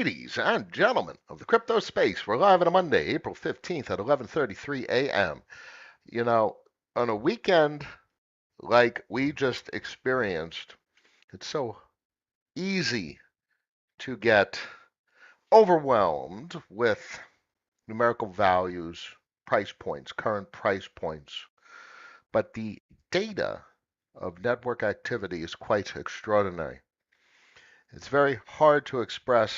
Ladies and gentlemen of the crypto space, we're live on a Monday, April 15th at 11:33 a.m. You know, on a weekend like we just experienced, it's so easy to get overwhelmed with numerical values, price points, current price points. But the data of network activity is quite extraordinary. It's very hard to express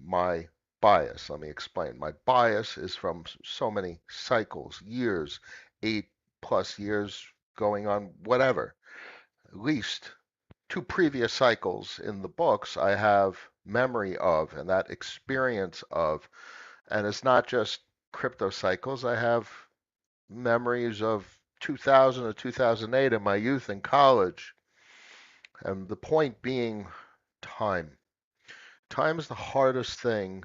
my bias. Let me explain. My bias is from so many cycles, years, 8+ years going on, whatever. At least two previous cycles in the books I have memory of and that experience of. And it's not just crypto cycles. I have memories of 2000 to 2008 in my youth in college. And the point being time. Time is the hardest thing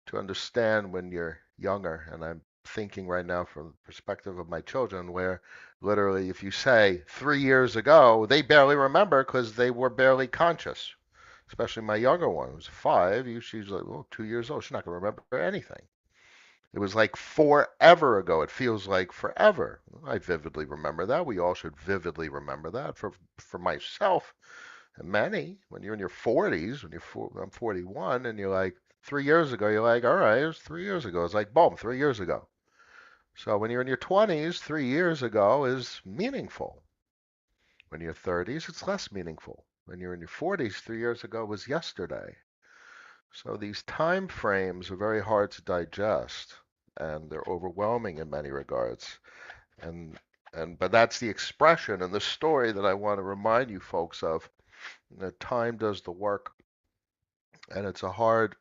to understand when you're younger. And I'm thinking right now from the perspective of my children, where literally, if you say 3 years ago, they barely remember because they were barely conscious. Especially my younger one, who's 5. She's like, oh, 2 years old. She's not going to remember anything. It was like forever ago. It feels like forever. I vividly remember that. We all should vividly remember that. For myself, and many, when you're in your 40s, I'm 41, and you're like, 3 years ago, you're like, all right, it was 3 years ago. It's like, boom, 3 years ago. So when you're in your 20s, 3 years ago is meaningful. When you're 30s, it's less meaningful. When you're in your 40s, 3 years ago was yesterday. So these time frames are very hard to digest, and they're overwhelming in many regards. And but that's the expression and the story that I want to remind you folks of. That time does the work, and it's a hard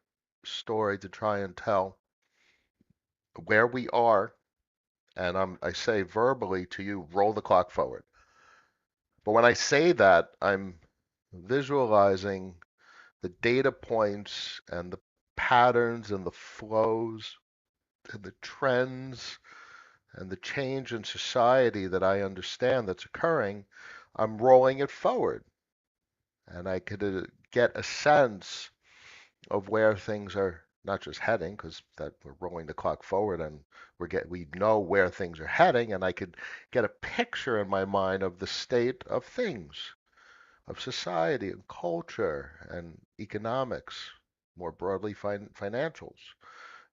story to try and tell where we are. And I say verbally to you, roll the clock forward. But when I say that, I'm visualizing the data points and the patterns and the flows and the trends and the change in society that I understand that's occurring. I'm rolling it forward. And I could get a sense of where things are not just heading, because that we're rolling the clock forward and we know where things are heading, and I could get a picture in my mind of the state of things, of society and culture and economics, more broadly financials,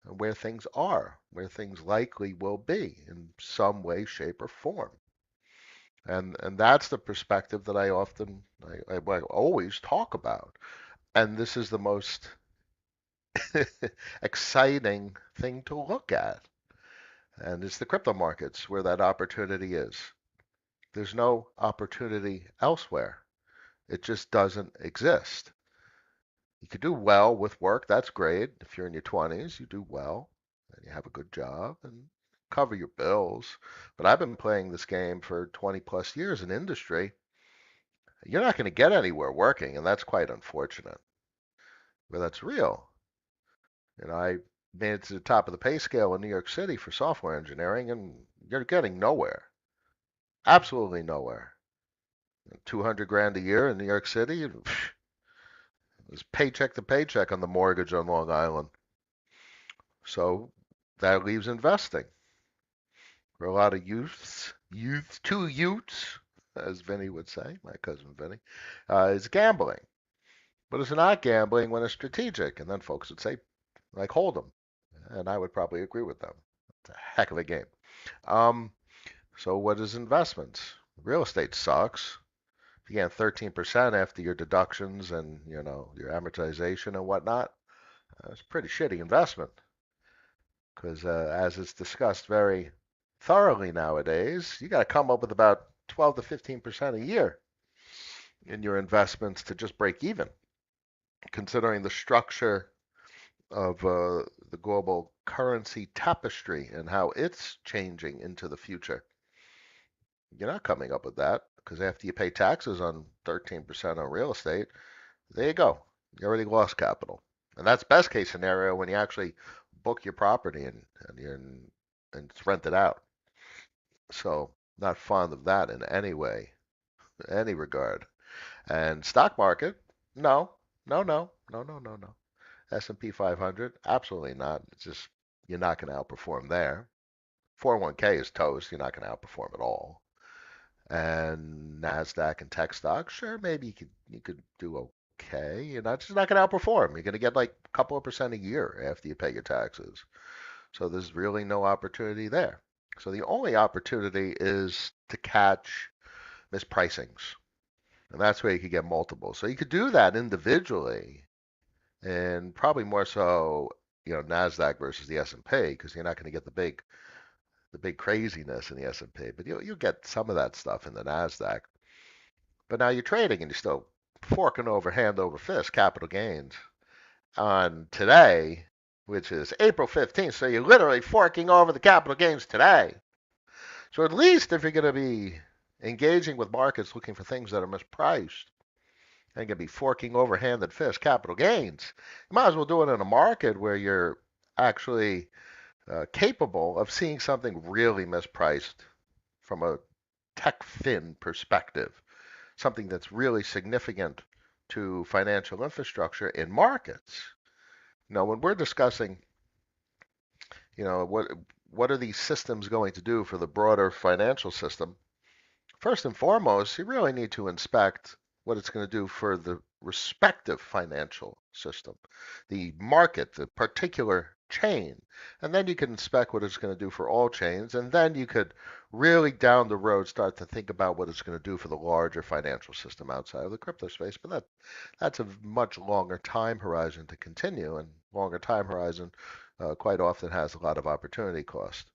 and where things are, where things likely will be in some way, shape, or form. And that's the perspective that I always talk about. And this is the most exciting thing to look at. And it's the crypto markets where that opportunity is. There's no opportunity elsewhere. It just doesn't exist. You could do well with work. That's great. If you're in your 20s, you do well and you have a good job and cover your bills. But I've been playing this game for 20 plus years in industry. You're not going to get anywhere working, and that's quite unfortunate. But that's real. I made it to the top of the pay scale in New York City for software engineering, and you're getting nowhere. Absolutely nowhere. 200 grand a year in New York City, it's paycheck to paycheck on the mortgage on Long Island. So that leaves investing. For a lot of youths, as Vinny would say, my cousin Vinny, is gambling. But it's not gambling when it's strategic. And then folks would say, like Hold'em. And I would probably agree with them. It's a heck of a game. Um, so what is investments? Real estate sucks. If you get 13% after your deductions and your amortization and whatnot, it's a pretty shitty investment. Because as it's discussed very thoroughly nowadays, you got to come up with about 12 to 15% a year in your investments to just break even, considering the structure of the global currency tapestry and how it's changing into the future. You're not coming up with that because after you pay taxes on 13% on real estate, there you go. You already lost capital. And that's best case scenario when you actually book your property and it's rented out. So not fond of that in any way, any regard. And stock market, no, no, no, no, no, no, no. S&P 500, absolutely not. It's just you're not going to outperform there. 401k is toast. You're not going to outperform at all. And Nasdaq and tech stocks, sure, maybe you could do okay. You're not just not going to outperform. You're going to get like a couple of percent a year after you pay your taxes. So there's really no opportunity there. So the only opportunity is to catch mispricings. And that's where you could get multiples. So you could do that individually and probably more so, Nasdaq versus the S&P because you're not going to get the big craziness in the S&P, but you'll get some of that stuff in the Nasdaq. But now you're trading and you're still forking over hand over fist capital gains on today, which is April 15th. So you're literally forking over the capital gains today. So at least if you're going to be engaging with markets looking for things that are mispriced and going to be forking over hand and fist capital gains, you might as well do it in a market where you're actually capable of seeing something really mispriced from a tech fin perspective, something that's really significant to financial infrastructure in markets. When we're discussing, what are these systems going to do for the broader financial system, first and foremost, you really need to inspect what it's going to do for the respective financial system, the market, the particular chain. And then you can inspect what it's going to do for all chains. And then you could really down the road start to think about what it's going to do for the larger financial system outside of the crypto space. But that's a much longer time horizon to continue. And longer time horizon quite often has a lot of opportunity cost.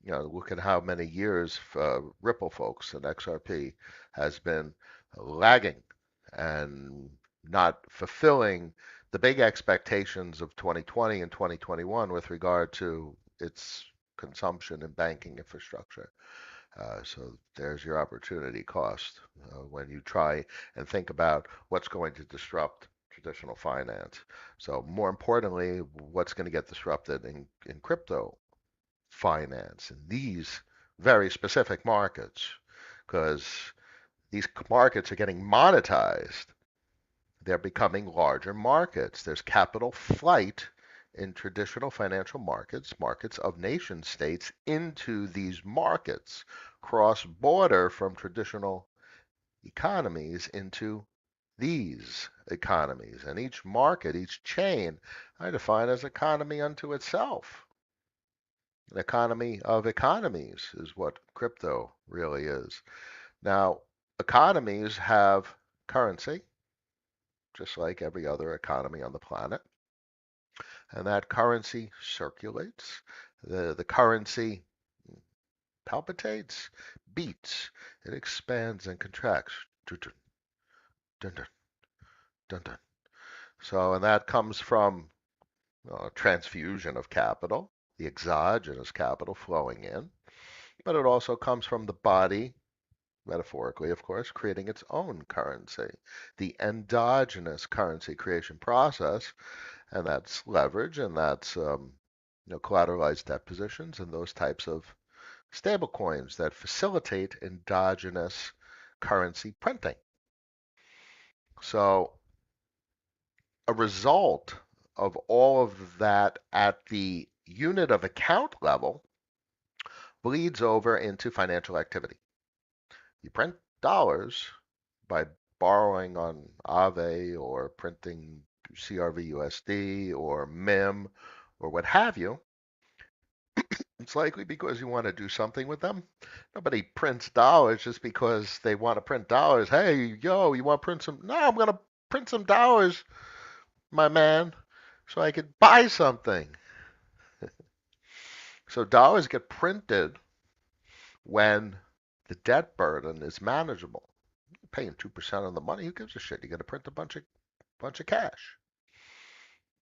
Look at how many years Ripple folks and XRP has been lagging and not fulfilling the big expectations of 2020 and 2021 with regard to its consumption and banking infrastructure. So there's your opportunity cost when you try and think about what's going to disrupt traditional finance. So more importantly, what's going to get disrupted in crypto finance in these very specific markets because these markets are getting monetized. They're becoming larger markets. There's capital flight in traditional financial markets, markets of nation states into these markets, cross border from traditional economies into these economies. And each market, each chain, I define as economy unto itself. An economy of economies is what crypto really is. Now, economies have currency, just like every other economy on the planet, and that currency circulates. The currency palpitates, beats, it expands and contracts. Dun, dun, dun, dun, dun. So, and that comes from transfusion of capital, the exogenous capital flowing in, but it also comes from the body metaphorically, of course, creating its own currency, the endogenous currency creation process, and that's leverage, and that's collateralized debt positions, and those types of stable coins that facilitate endogenous currency printing. So a result of all of that at the unit of account level bleeds over into financial activity. You print dollars by borrowing on Aave or printing CRVUSD or MIM or what have you. It's likely because you want to do something with them. Nobody prints dollars just because they want to print dollars. Hey, yo, you want to print some? No, I'm going to print some dollars, my man, so I could buy something. So dollars get printed when the debt burden is manageable. You're paying 2% on the money. Who gives a shit? You're going to print a bunch of cash.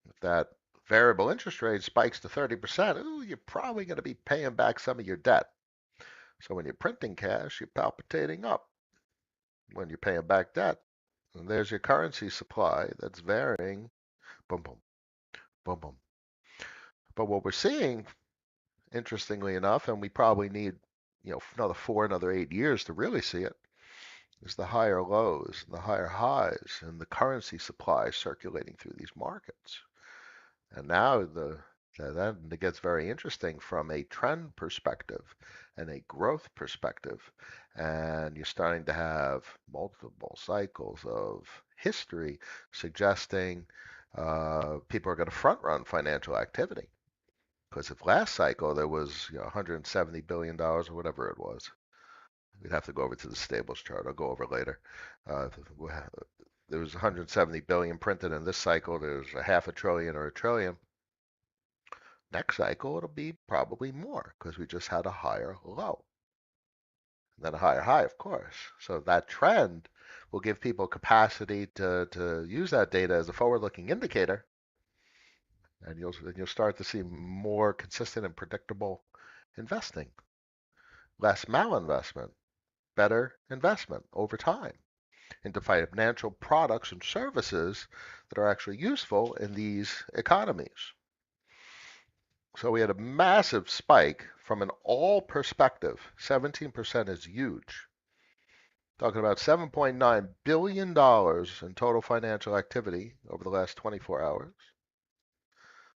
If that variable interest rate spikes to 30%, ooh, you're probably going to be paying back some of your debt. So when you're printing cash, you're palpitating up. When you're paying back debt, and there's your currency supply that's varying. Boom, boom, boom, boom. But what we're seeing, interestingly enough, and we probably need, another 8 years to really see it, is the higher lows and the higher highs and the currency supply circulating through these markets. And now then it gets very interesting from a trend perspective and a growth perspective. And you're starting to have multiple cycles of history suggesting people are going to front run financial activity. Because if last cycle there was $170 billion dollars or whatever it was, we'd have to go over to the stables chart. I'll go over it later. Uh, there was 170 billion printed in this cycle. There's a half a trillion or a trillion. Next cycle, it'll be probably more because we just had a higher low, and then a higher high, of course. So that trend will give people capacity to use that data as a forward-looking indicator, and you'll start to see more consistent and predictable investing, less malinvestment, better investment over time into financial products and services that are actually useful in these economies. So we had a massive spike from an all perspective. 17% is huge. Talking about $7.9 billion in total financial activity over the last 24 hours.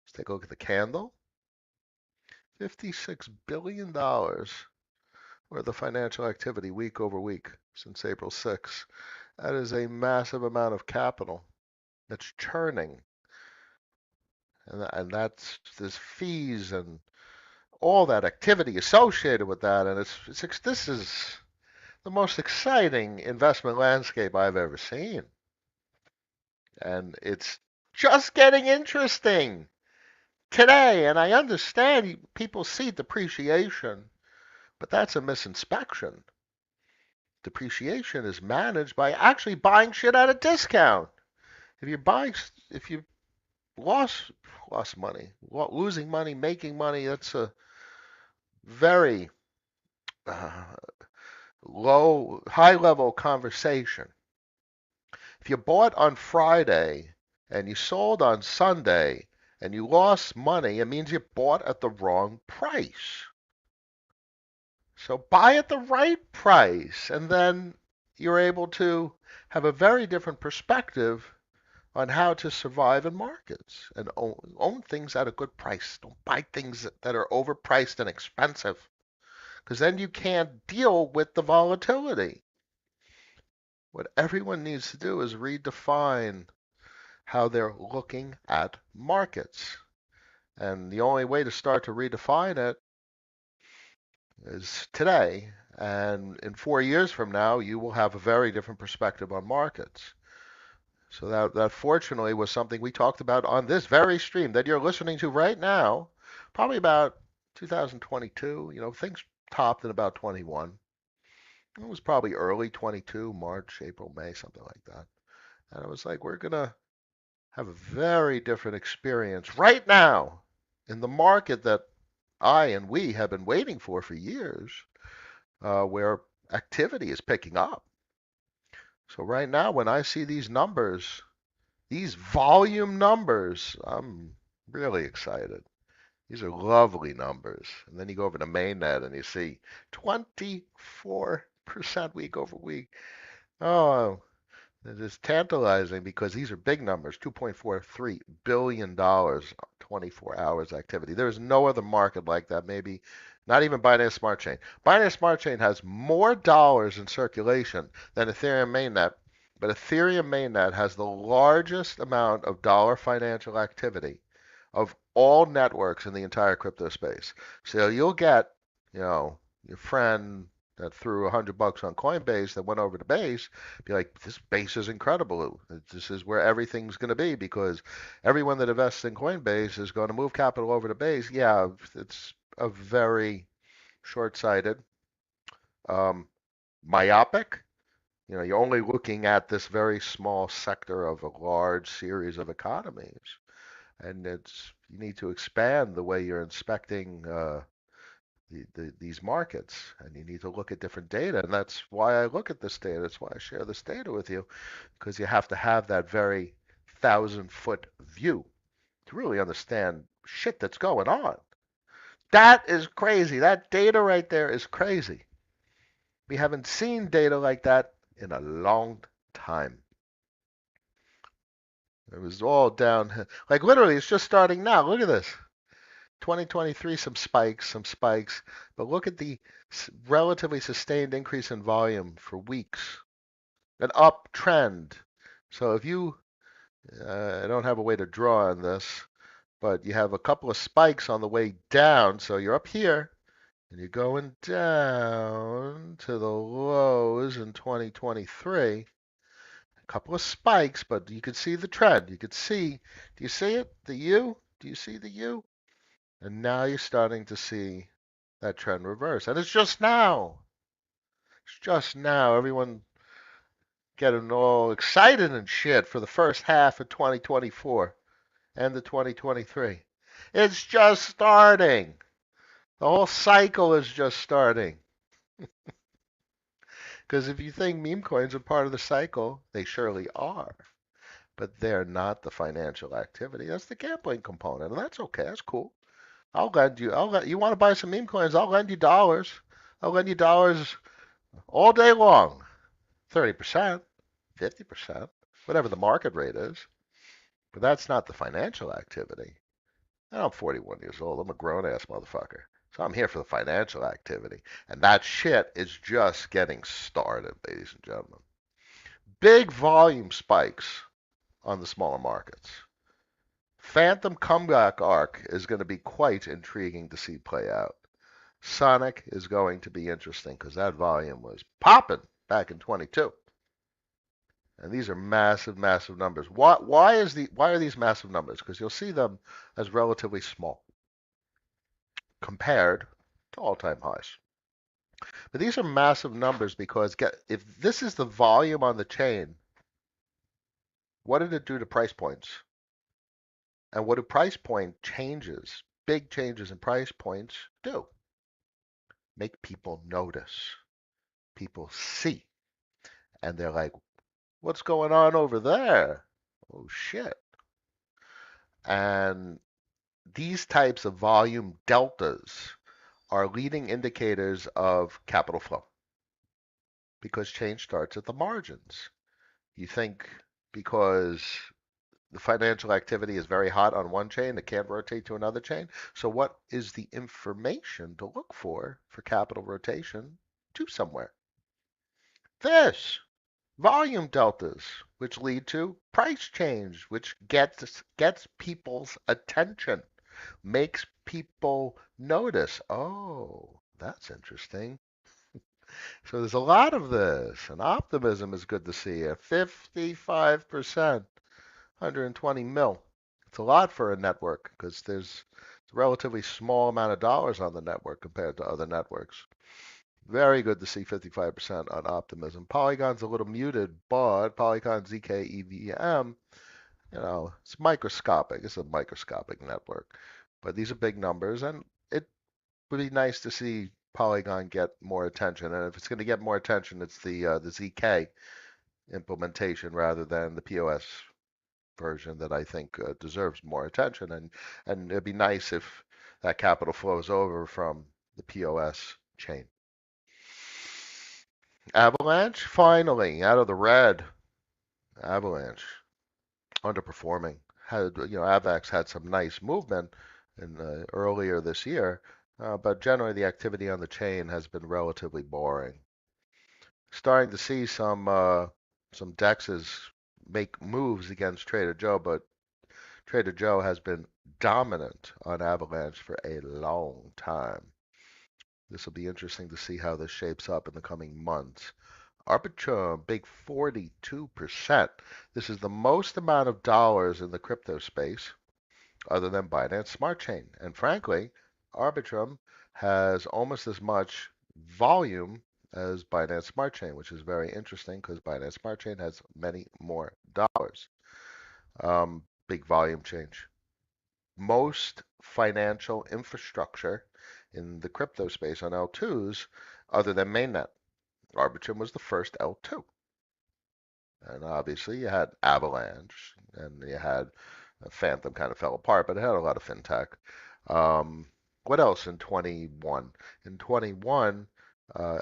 Let's take a look at the candle. $56 billion worth of financial activity week over week since April 6th. That is a massive amount of capital that's churning. And that's there's fees and all that activity associated with that. And this is the most exciting investment landscape I've ever seen. And it's just getting interesting today. And I understand people see depreciation, but that's a misinspection. Depreciation is managed by actually buying shit at a discount. If you lost money, losing money, making money, that's a very uh, high level conversation. If you bought on Friday and you sold on Sunday and you lost money, it means you bought at the wrong price. So buy at the right price, and then you're able to have a very different perspective on how to survive in markets and own things at a good price. Don't buy things that are overpriced and expensive, because then you can't deal with the volatility. What everyone needs to do is redefine how they're looking at markets. And the only way to start to redefine it is today. And in 4 years from now, you will have a very different perspective on markets. So that fortunately was something we talked about on this very stream that you're listening to right now, probably about 2022. Things topped in about 21. It was probably early 22, March, April, May, something like that. And I was like, we're going to have a very different experience right now in the market that I and we have been waiting for years, where activity is picking up. So right now, when I see these numbers, these volume numbers, I'm really excited. These are lovely numbers. And then you go over to mainnet and you see 24% week over week. Oh, it is tantalizing because these are big numbers, $2.43 billion, 24 hours activity. There is no other market like that, maybe not even Binance Smart Chain. Binance Smart Chain has more dollars in circulation than Ethereum mainnet, but Ethereum mainnet has the largest amount of dollar financial activity of all networks in the entire crypto space. So you'll get, your friend that threw $100 on Coinbase that went over to Base, be like, this Base is incredible. This is where everything's going to be because everyone that invests in Coinbase is going to move capital over to Base. Yeah, it's a very short-sighted, um, myopic. You're only looking at this very small sector of a large series of economies, and you need to expand the way you're inspecting these markets, and you need to look at different data. And that's why I look at this data. That's why I share this data with you, because you have to have that very 1,000-foot view to really understand shit that's going on. That is crazy. That data right there is crazy. We haven't seen data like that in a long time. It was all down. Like literally, it's just starting now. Look at this. 2023, some spikes, some spikes. But look at the relatively sustained increase in volume for weeks. An uptrend. So if you, I don't have a way to draw on this, but you have a couple of spikes on the way down. So you're up here and you're going down to the lows in 2023. A couple of spikes, but you can see the trend. You can see, do you see it? The U? Do you see the U? And now you're starting to see that trend reverse. And it's just now. It's just now. Everyone getting all excited and shit for the first half of 2024 and the 2023. It's just starting. The whole cycle is just starting. Because if you think meme coins are part of the cycle, they surely are. But they're not the financial activity. That's the gambling component. And that's okay. That's cool. You want to buy some meme coins, I'll lend you dollars. I'll lend you dollars all day long. 30%, 50%, whatever the market rate is. But that's not the financial activity. And I'm 41 years old. I'm a grown ass motherfucker. So I'm here for the financial activity. And that shit is just getting started, ladies and gentlemen. Big volume spikes on the smaller markets. Phantom comeback arc is going to be quite intriguing to see play out. Sonic is going to be interesting because that volume was popping back in 22. And these are massive, massive numbers. Why are these massive numbers? Because you'll see them as relatively small compared to all-time highs. But these are massive numbers because if this is the volume on the chain, what did it do to price points? And what do price point changes, big changes in price points do? Make people notice. People see. And they're like, what's going on over there? Oh shit. And these types of volume deltas are leading indicators of capital flow because change starts at the margins. You think because the financial activity is very hot on one chain, it can't rotate to another chain. So what is the information to look for capital rotation to somewhere? This. Volume deltas, which lead to price change, which gets people's attention, makes people notice. Oh, that's interesting. So there's a lot of this, and optimism is good to see. At 55%, 120 mil. It's a lot for a network because there's a relatively small amount of dollars on the network compared to other networks. Very good to see 55% on optimism. Polygon's a little muted, but Polygon ZK it's microscopic. It's a microscopic network. But these are big numbers, and it would be nice to see Polygon get more attention. And if it's going to get more attention, it's the ZK implementation rather than the POS version that I think deserves more attention. And it'd be nice if that capital flows over from the POS chain. Avalanche, finally, out of the red. Avalanche, underperforming. Avax had some nice movement earlier this year, but generally the activity on the chain has been relatively boring. Starting to see some dexes make moves against Trader Joe, but Trader Joe has been dominant on Avalanche for a long time. This will be interesting to see how this shapes up in the coming months. Arbitrum, big 42%. This is the most amount of dollars in the crypto space other than Binance Smart Chain. And frankly, Arbitrum has almost as much volume as Binance Smart Chain, which is very interesting because Binance Smart Chain has many more dollars. Big volume change. Most financial infrastructure in the crypto space on L2s other than mainnet. Arbitrum was the first L2. And obviously you had Avalanche and you had Phantom kind of fell apart, but it had a lot of fintech. What else in 21? In 21, uh,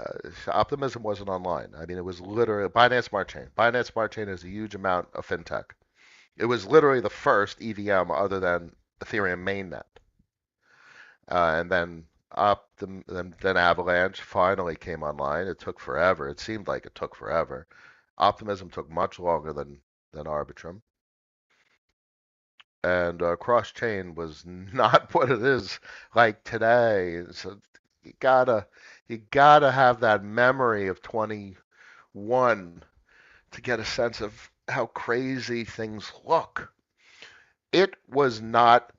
Optimism wasn't online. I mean, it was literally Binance Smart Chain. Binance Smart Chain is a huge amount of fintech. It was literally the first EVM other than Ethereum mainnet. And then then Avalanche finally came online. It took forever. It seemed like it took forever. Optimism took much longer than Arbitrum. And cross chain was not what it is like today. So you gotta you gotta have that memory of 21 to get a sense of how crazy things look. It was not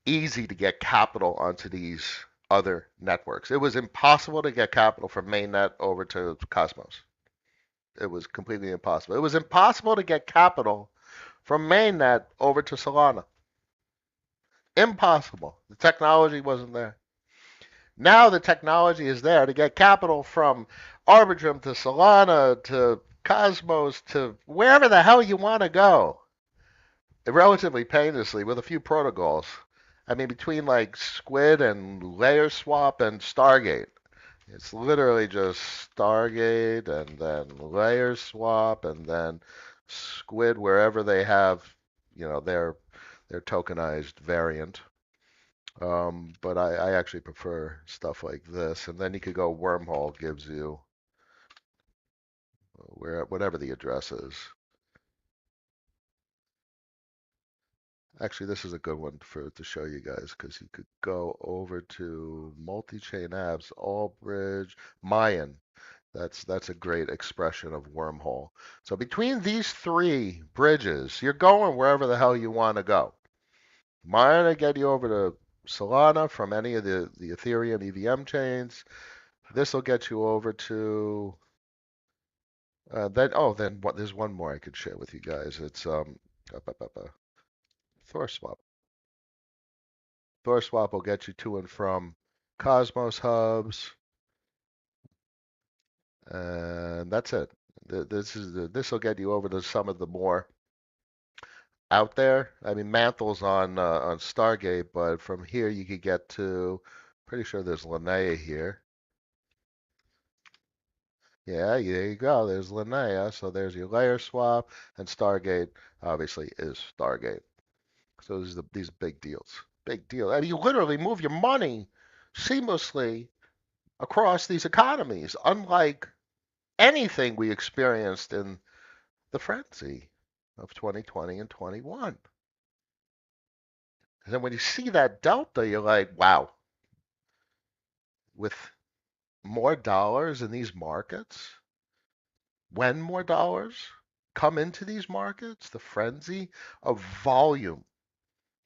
easy to get capital onto these other networks. It was impossible to get capital from mainnet over to Cosmos. It was completely impossible. It was impossible to get capital from mainnet over to Solana. Impossible. The technology wasn't there. Now the technology is there to get capital from Arbitrum to Solana to Cosmos to wherever the hell you want to go relatively painlessly with a few protocols. I mean, between like Squid and Layer Swap and Stargate, it's literally just Stargate and then Layer Swap and then Squid wherever they have, their tokenized variant. But I actually prefer stuff like this. And then you could go Wormhole gives you whatever the address is. Actually, this is a good one for to show you guys because you could go over to multi-chain apps, Allbridge, Mayan. That's a great expression of wormhole. So between these three bridges, you're going wherever the hell you want to go. Mayan will get you over to Solana from any of the Ethereum EVM chains. This will get you over to then what? There's one more I could share with you guys. It's ThorSwap. ThorSwap will get you to and from Cosmos hubs, and that's it. This will get you over to some of the more out there. I mean, Mantle's on Stargate, but from here you could get to. Pretty sure there's Linnea here. Yeah, there you go. There's Linnea. So there's your layer swap, and Stargate obviously is Stargate. So these big deals. Big deal. I mean, you literally move your money seamlessly across these economies, unlike anything we experienced in the frenzy of 2020 and 21. And then when you see that delta, you're like, wow, with more dollars in these markets, when more dollars come into these markets, the frenzy of volume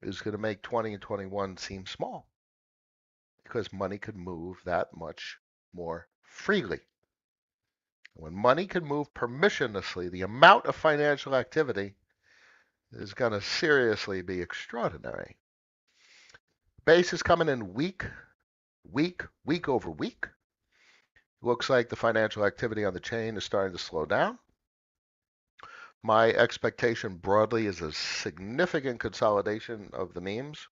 is going to make 20 and 21 seem small because money could move that much more freely. When money can move permissionlessly, the amount of financial activity is going to seriously be extraordinary. Base is coming in week over week. Looks like the financial activity on the chain is starting to slow down. My expectation broadly is a significant consolidation of the memes.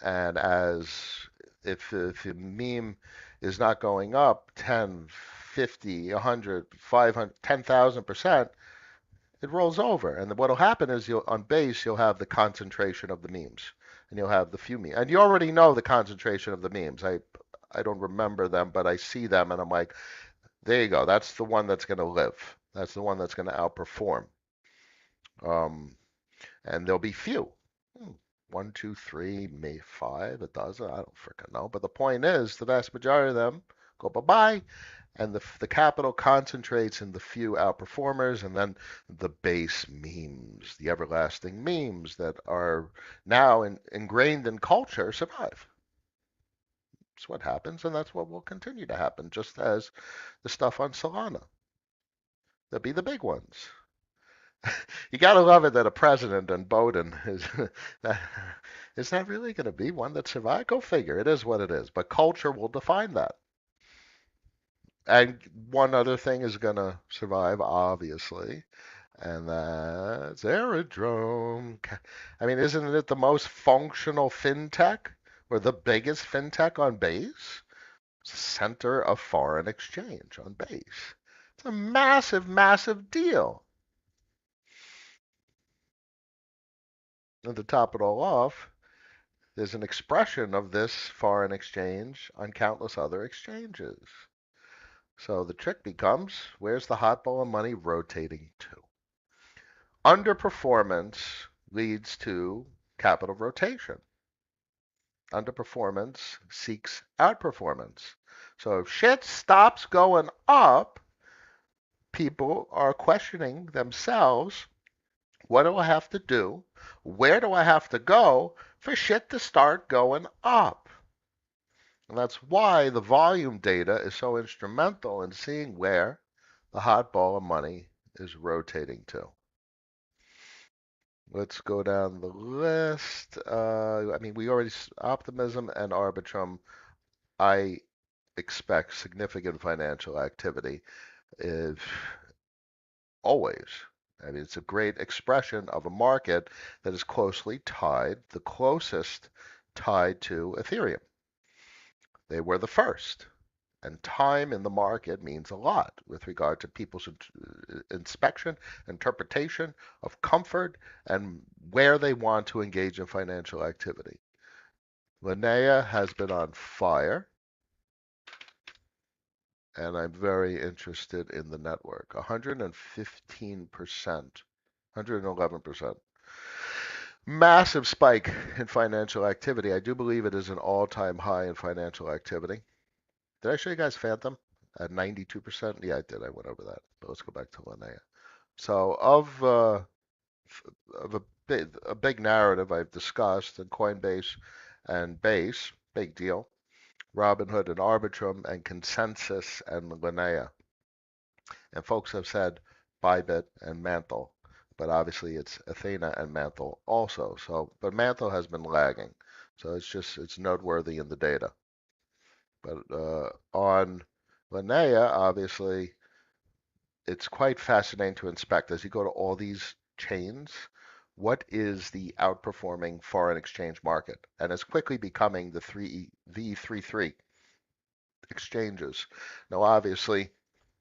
And if the meme is not going up 10, 50, 100, 500, 10,000%, it rolls over. And what will happen is on base, you'll have the concentration of the memes. And you'll have the few memes. And you already know the concentration of the memes. I don't remember them, but I see them and I'm like, there you go. That's the one that's going to live. That's the one that's going to outperform. Um, and there'll be few. One, two, three, maybe five, a dozen. I don't freaking know. But the point is, the vast majority of them go bye-bye, and the capital concentrates in the few outperformers, and then the base memes, the everlasting memes that are now ingrained in culture survive. That's what happens, and that's what will continue to happen, just as the stuff on Solana. They'll be the big ones. You got to love it that a president and Bowden is that really going to be one that survives? Go figure. It is what it is. But culture will define that. And one other thing is going to survive, obviously, and that's Aerodrome. I mean, isn't it the most functional fintech or the biggest fintech on base? Center of foreign exchange on base. It's a massive, massive deal. And to top it all off, there's an expression of this foreign exchange on countless other exchanges. So the trick becomes, where's the hot ball of money rotating to? Underperformance leads to capital rotation. Underperformance seeks outperformance. So if shit stops going up, people are questioning themselves, what do I have to do? Where do I have to go for shit to start going up? And that's why the volume data is so instrumental in seeing where the hot ball of money is rotating to. Let's go down the list. I mean, we already, optimism and arbitrum. I expect significant financial activity. If always. I mean, it's a great expression of a market that is closely tied, the closest tied to Ethereum. They were the first. And time in the market means a lot with regard to people's inspection, interpretation of comfort, and where they want to engage in financial activity. Linnea has been on fire, and I'm very interested in the network. 115%, 111%. Massive spike in financial activity. I do believe it is an all-time high in financial activity. Did I show you guys Phantom at 92%? Yeah, I did. I went over that. But let's go back to Linnea. So of a big narrative I've discussed in Coinbase and Base, big deal. Robinhood and Arbitrum and Consensus and Linnea. And folks have said Bybit and Mantle, but obviously it's Athena and Mantle also. So, but Mantle has been lagging, so it's noteworthy in the data. But on Linnea, obviously, it's quite fascinating to inspect as you go to all these chains. What is the outperforming foreign exchange market? And it's quickly becoming the V33 exchanges. Now, obviously,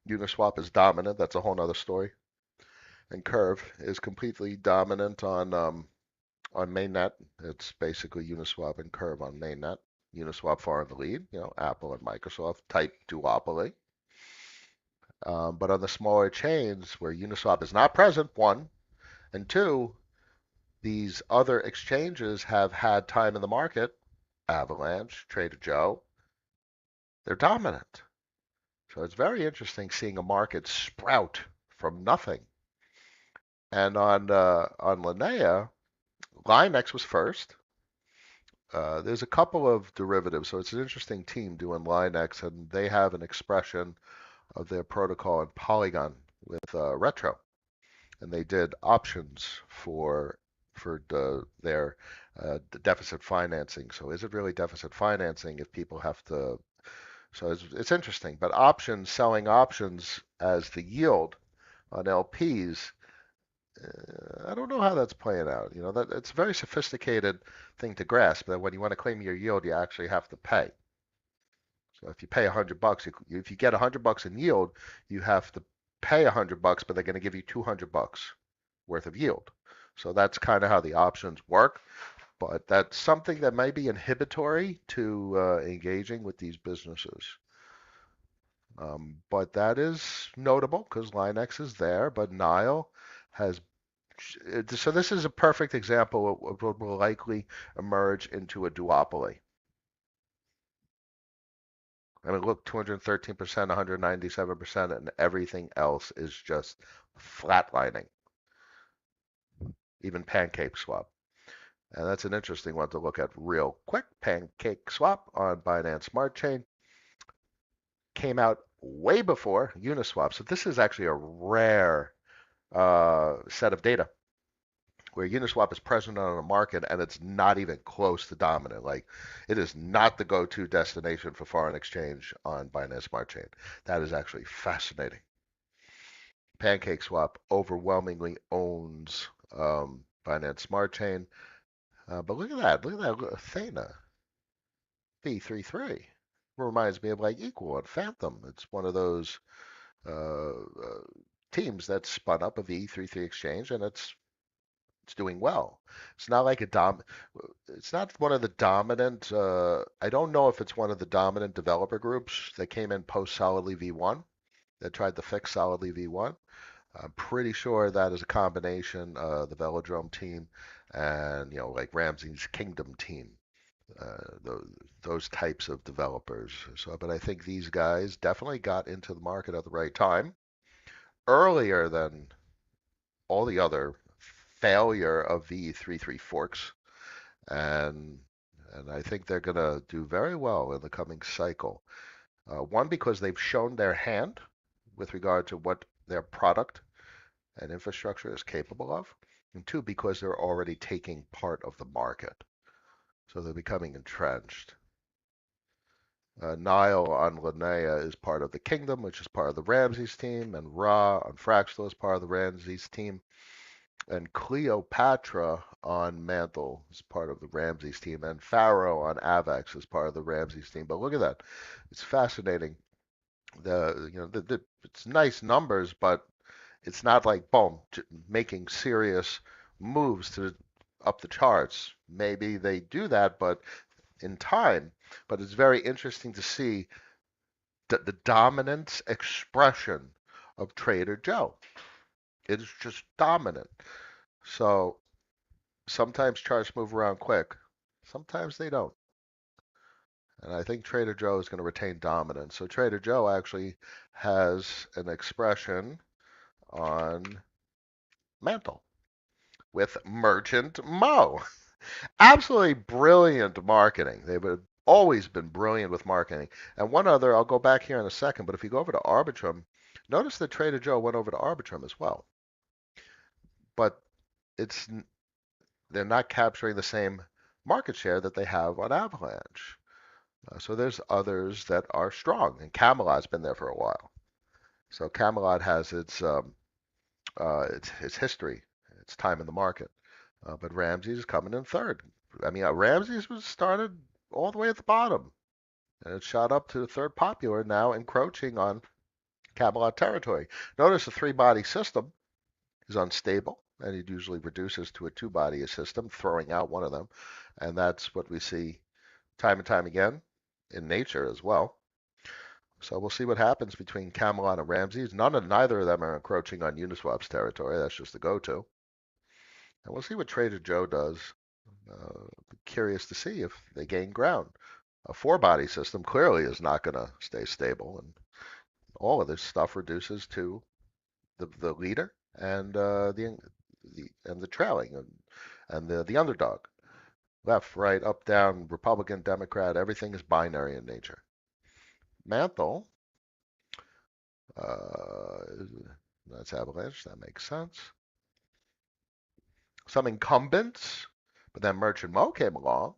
Uniswap is dominant. That's a whole other story. And Curve is completely dominant on mainnet. It's basically Uniswap and Curve on mainnet. Uniswap far in the lead, Apple and Microsoft type duopoly. But on the smaller chains where Uniswap is not present, one, and two, these other exchanges have had time in the market, Avalanche, Trader Joe, they're dominant. So it's very interesting seeing a market sprout from nothing. And on Linnea, Linex was first. There's a couple of derivatives, so it's an interesting team doing Linex, and they have an expression of their protocol in Polygon with Retro, and they did options for their deficit financing. So is it really deficit financing if people have to? So it's interesting, but options, selling options as the yield on LPs, I don't know how that's playing out. That it's a very sophisticated thing to grasp. That when you want to claim your yield, you actually have to pay. So if you pay $100, if you get $100 in yield, you have to pay $100, but they're going to give you $200 worth of yield. So that's kind of how the options work. But that's something that may be inhibitory to engaging with these businesses. But that is notable because Linex is there, but Nile has. So this is a perfect example of what will likely emerge into a duopoly. I mean, look, 213%, 197%, and everything else is just flatlining, even Pancake Swap. And that's an interesting one to look at real quick. Pancake Swap on Binance Smart Chain came out way before Uniswap. So this is actually a rare set of data where Uniswap is present on a market and it's not even close to dominant. Like it is not the go-to destination for foreign exchange on Binance Smart Chain. That is actually fascinating. PancakeSwap overwhelmingly owns Binance Smart Chain. But look at that. Look at that. Athena V33 reminds me of like Equal and Phantom. It's one of those uh, uh, teams that spun up a V33 exchange, and it's It's doing well. It's not like a dom. It's not one of the dominant. I don't know if it's one of the dominant developer groups that came in post Solidly V1 that tried to fix Solidly V1. I'm pretty sure that is a combination the Velodrome team and like Ramsey's Kingdom team. Those types of developers. So, but I think these guys definitely got into the market at the right time, earlier than all the other failure of VE33 forks, and and I think they're going to do very well in the coming cycle. One, because they've shown their hand with regard to what their product and infrastructure is capable of, and two, because they're already taking part of the market, so they're becoming entrenched. Nile on Linnea is part of the Kingdom, which is part of the Ramses team, and Ra on Fractal is part of the Ramses team, and Cleopatra on Mantle is part of the Ramses team, and Pharaoh on Avex is part of the Ramses team. But look at that; it's fascinating. It's nice numbers, but it's not like boom making serious moves to up the charts. Maybe they do that, but in time. But it's very interesting to see the dominance expression of Trader Joe. It is just dominant. So sometimes charts move around quick, sometimes they don't. And I think Trader Joe is going to retain dominance. So Trader Joe actually has an expression on Mantle with Merchant Mo. Absolutely brilliant marketing. They've always been brilliant with marketing. And one other, I'll go back here in a second, but if you go over to Arbitrum, notice that Trader Joe went over to Arbitrum as well. But it's they're not capturing the same market share that they have on Avalanche. So there's others that are strong, and Camelot's been there for a while. So Camelot has its history, its time in the market. But Ramses is coming in third. I mean, Ramses was started all the way at the bottom, and it shot up to third popular, now encroaching on Camelot territory. Notice the three-body system is unstable, and it usually reduces to a two-body system, throwing out one of them, and that's what we see time and time again in nature as well. So we'll see what happens between Camelot and Ramses. Neither of them are encroaching on Uniswap's territory. That's just the go-to. And we'll see what Trader Joe does. Curious to see if they gain ground. A four-body system clearly is not going to stay stable, and all of this stuff reduces to the leader and the trailing and the underdog. Left, right, up, down, Republican, Democrat, everything is binary in nature. Mantle, uh, that's Avalanche, that makes sense. Some incumbents, but then Merchant Mo came along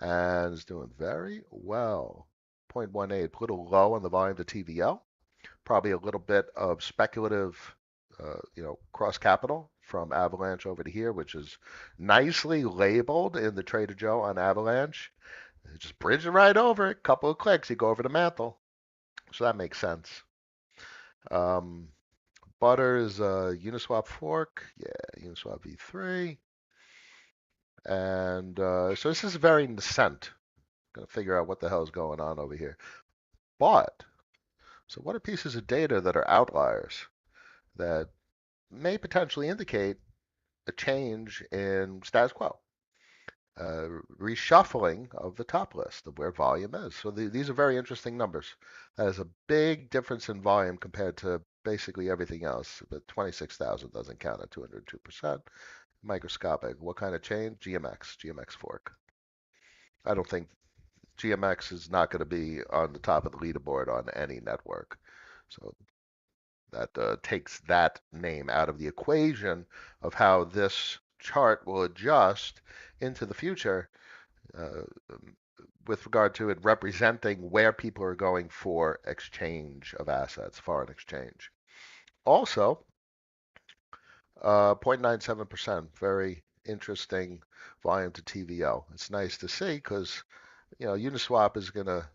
and is doing very well. 0.18, a little low on the volume to TVL. Probably a little bit of speculative, cross capital from Avalanche over to here, which is nicely labeled in the Trader Joe on Avalanche. Just bridge it right over it. Couple of clicks, you go over to Mantle. So that makes sense. Um, Butter is a Uniswap fork. Yeah, Uniswap v3. And so this is very nascent. Gonna figure out what the hell is going on over here. But, so what are pieces of data that are outliers that may potentially indicate a change in status quo? Reshuffling of the top list of where volume is. So these are very interesting numbers. That is a big difference in volume compared to basically everything else. But 26,000 doesn't count at 202%. Microscopic. What kind of change? GMX fork. I don't think GMX is not going to be on the top of the leaderboard on any network. So that takes that name out of the equation of how this chart will adjust into the future uh, with regard to it representing where people are going for exchange of assets, foreign exchange. Also, 0.97%, very interesting volume to TVL. It's nice to see because Uniswap is going to,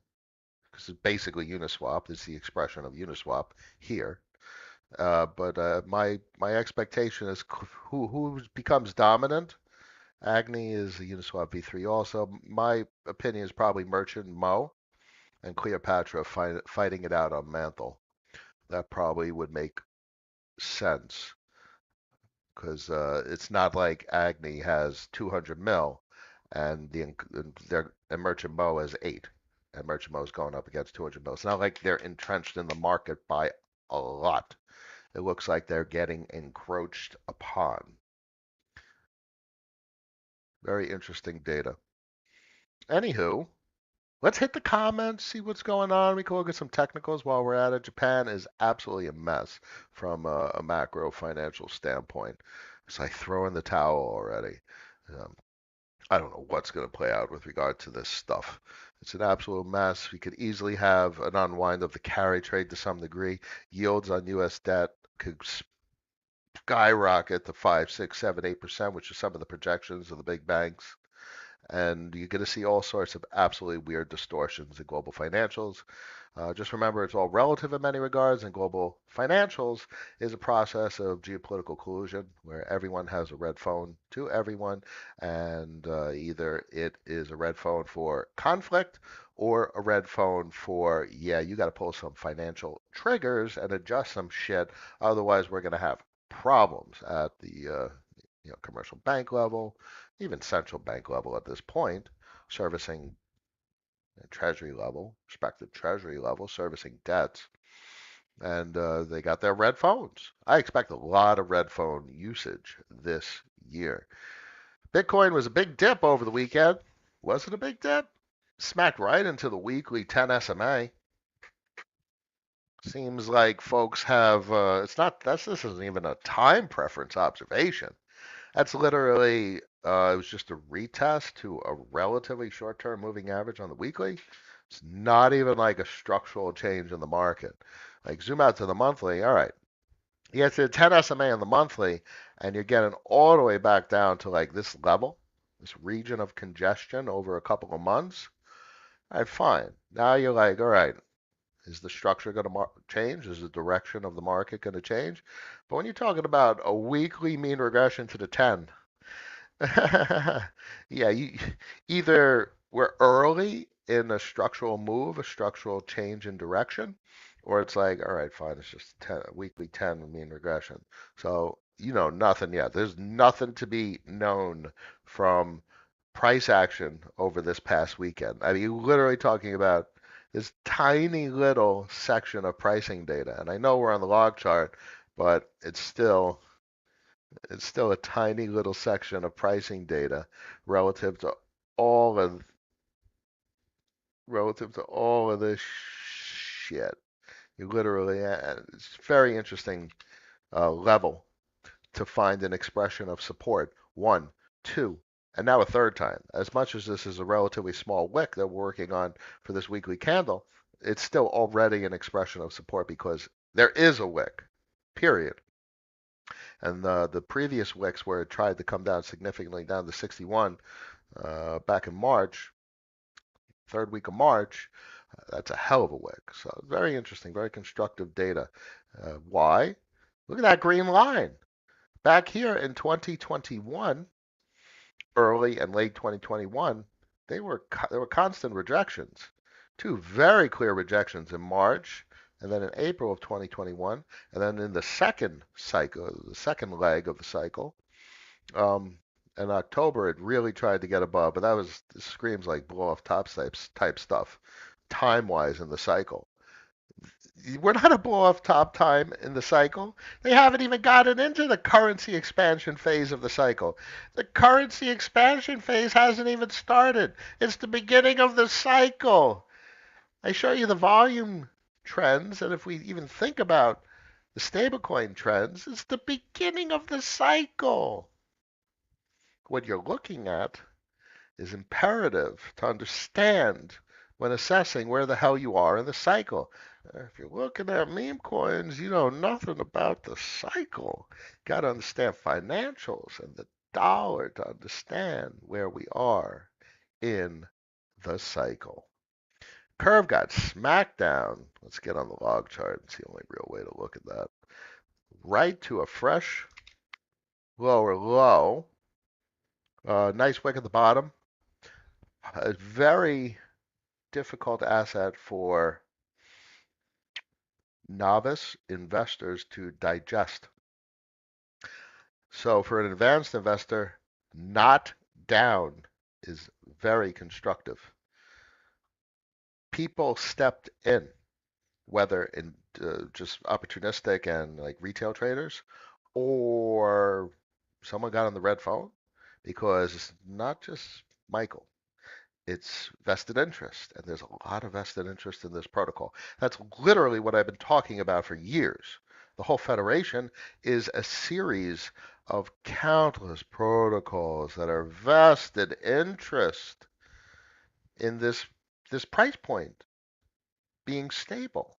because it's basically Uniswap, is the expression of Uniswap here. But my expectation is who becomes dominant. Agni is a Uniswap V3 also. My opinion is probably Merchant Mo and Cleopatra fighting it out on Mantle. That probably would make sense because it's not like Agni has 200 mil and and Merchant Mo has 8, and Merchant Mo is going up against 200 mil. It's not like they're entrenched in the market by a lot. It looks like they're getting encroached upon. Very interesting data. Anywho, let's hit the comments, see what's going on. We can look at some technicals while we're at it. Japan is absolutely a mess from a macro financial standpoint. It's like throwing the towel already. Um, I don't know what's going to play out with regard to this stuff. It's an absolute mess. We could easily have an unwind of the carry trade to some degree. Yields on U.S. debt could skyrocket to 5, 6, 7, 8%, which is some of the projections of the big banks. And you're going to see all sorts of absolutely weird distortions in global financials. Just remember, it's all relative in many regards, and global financials is a process of geopolitical collusion where everyone has a red phone to everyone, and either it is a red phone for conflict or a red phone for, yeah, you got to pull some financial triggers and adjust some shit. Otherwise, we're going to have problems at the commercial bank level, even central bank level at this point, servicing treasury level, respective treasury level, servicing debts. And they got their red phones. I expect a lot of red phone usage this year. Bitcoin was a big dip over the weekend. Was it a big dip? Smacked right into the weekly 10 SMA. Seems like folks have, it's not, this isn't even a time preference observation. That's literally, it was just a retest to a relatively short-term moving average on the weekly. It's not even like a structural change in the market. Like zoom out to the monthly. All right, you get to the 10 SMA on the monthly, and you're getting all the way back down to like this level, this region of congestion over a couple of months. All right, fine. Now you're like, all right, is the structure going to change? Is the direction of the market going to change? But when you're talking about a weekly mean regression to the 10, yeah, either we're early in a structural move, a structural change in direction, or it's like, all right, fine, it's just a weekly 10 mean regression. So, nothing yet. There's nothing to be known from price action over this past weekend. I mean, you're literally talking about this tiny little section of pricing data. And I know we're on the log chart, but it's still a tiny little section of pricing data relative to all of this shit. You literally, it's very interesting level to find an expression of support. One, two, and now a third time. As much as this is a relatively small wick that we're working on for this weekly candle, it's still already an expression of support because there is a wick, period. And the previous wicks where it tried to come down significantly down to 61 back in March, third week of March, that's a hell of a wick. So very interesting, very constructive data. Why? Look at that green line. Back here in 2021, early and late 2021, there were constant rejections. Two very clear rejections in March and then in April of 2021, and then in the second cycle, the second leg of the cycle, um, in October, it really tried to get above, but this screams like blow off top type stuff, time wise in the cycle. We're not a blow off top time in the cycle. They haven't even gotten into the currency expansion phase of the cycle. The currency expansion phase hasn't even started. It's the beginning of the cycle. I show you the volume trends, and if we even think about the stablecoin trends, it's the beginning of the cycle. What you're looking at is imperative to understand when assessing where the hell you are in the cycle. If you're looking at meme coins, you know nothing about the cycle. Got to understand financials and the dollar to understand where we are in the cycle. Curve got smacked down. Let's get on the log chart and see the only real way to look at that. right to a fresh lower low. Nice wick at the bottom. A very difficult asset for novice investors to digest. So for an advanced investor, not down is very constructive. People stepped in, whether in just opportunistic and like retail traders, or someone got on the red phone because it's not just Michael. It's vested interest, and there's a lot of vested interest in this protocol. That's literally what I've been talking about for years. The whole federation is a series of countless protocols that are vested interest in this price point being stable.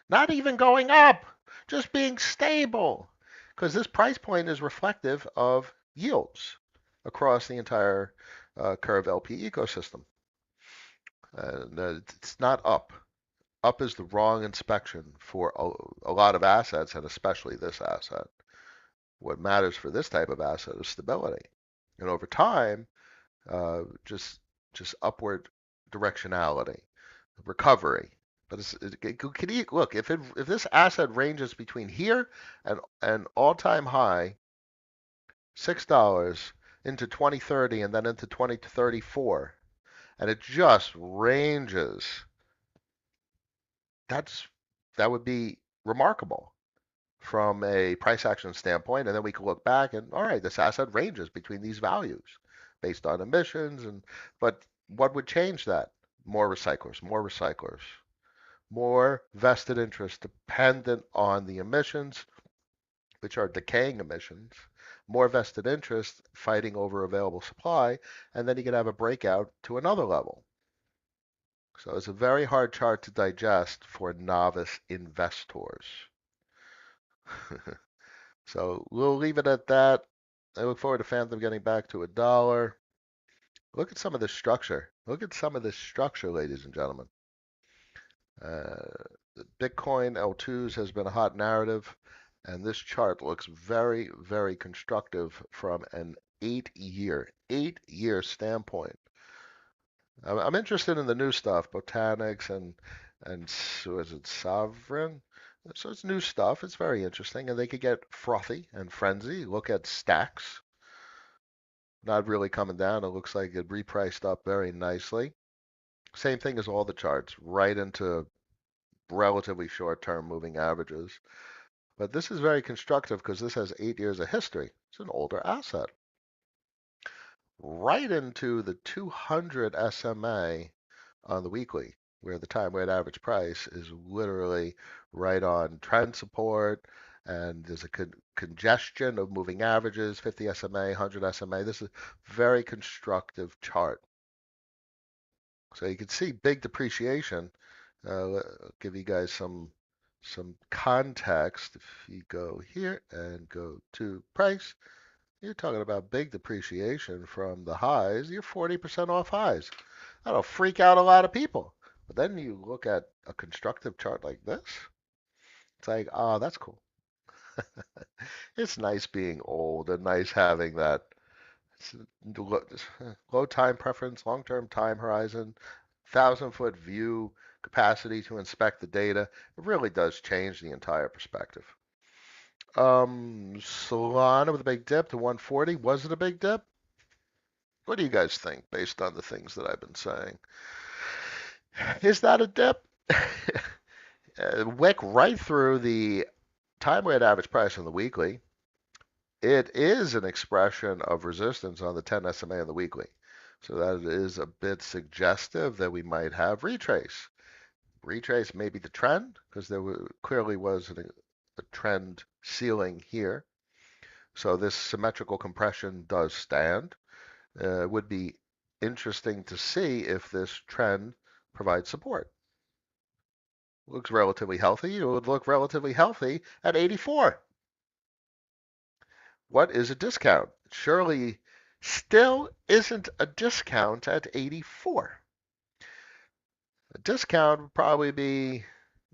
Not even going up, just being stable. Because this price point is reflective of yields across the entire Curve LP ecosystem. And it's not up. Up is the wrong inspection for a lot of assets, and especially this asset. What matters for this type of asset is stability. And over time, uh, just just upward directionality, recovery. But look, if this asset ranges between here and an all-time high $6 into 2030 and then into 2034, and it just ranges, that's that would be remarkable from a price action standpoint. And then we can look back and all right, this asset ranges between these values based on emissions, and but what would change that? More recyclers, more recyclers, more vested interest dependent on the emissions, which are decaying emissions, more vested interest fighting over available supply, and then you can have a breakout to another level. So it's a very hard chart to digest for novice investors. So we'll leave it at that. I look forward to Phantom getting back to $1. Look at some of this structure. Look at some of this structure, ladies and gentlemen. The Bitcoin L2s has been a hot narrative, and this chart looks very, very constructive from an 8-year standpoint. I'm interested in the new stuff, Botanics and so is it Sovereign? So it's new stuff. It's very interesting, and they could get frothy and frenzy. Look at stacks, not really coming down. It looks like it repriced up very nicely. Same thing as all the charts, right into relatively short-term moving averages. But this is very constructive because this has 8 years of history. It's an older asset. Right into the 200 SMA on the weekly, where the time weighted average price is literally right on trend support, and there's a congestion of moving averages, 50 SMA, 100 SMA. This is a very constructive chart. So you can see big depreciation. I'll give you guys some context. If you go here and go to price, you're talking about big depreciation from the highs. You're 40% off highs. That'll freak out a lot of people. But then you look at a constructive chart like this, it's like, oh, that's cool. It's nice being old and nice having that low time preference, long-term time horizon, 1,000-foot view, capacity to inspect the data. It really does change the entire perspective. Solana with a big dip to 140. Was it a big dip? What do you guys think based on the things that I've been saying? Is that a dip? Wick right through the time weighted average price on the weekly. It is an expression of resistance on the 10 SMA on the weekly. So that is a bit suggestive that we might have retrace. Retrace may be the trend because clearly was a trend ceiling here. So this symmetrical compression does stand. It would be interesting to see if this trend provides support. Looks relatively healthy. It would look relatively healthy at 84. What is a discount? Surely still isn't a discount at 84. A discount would probably be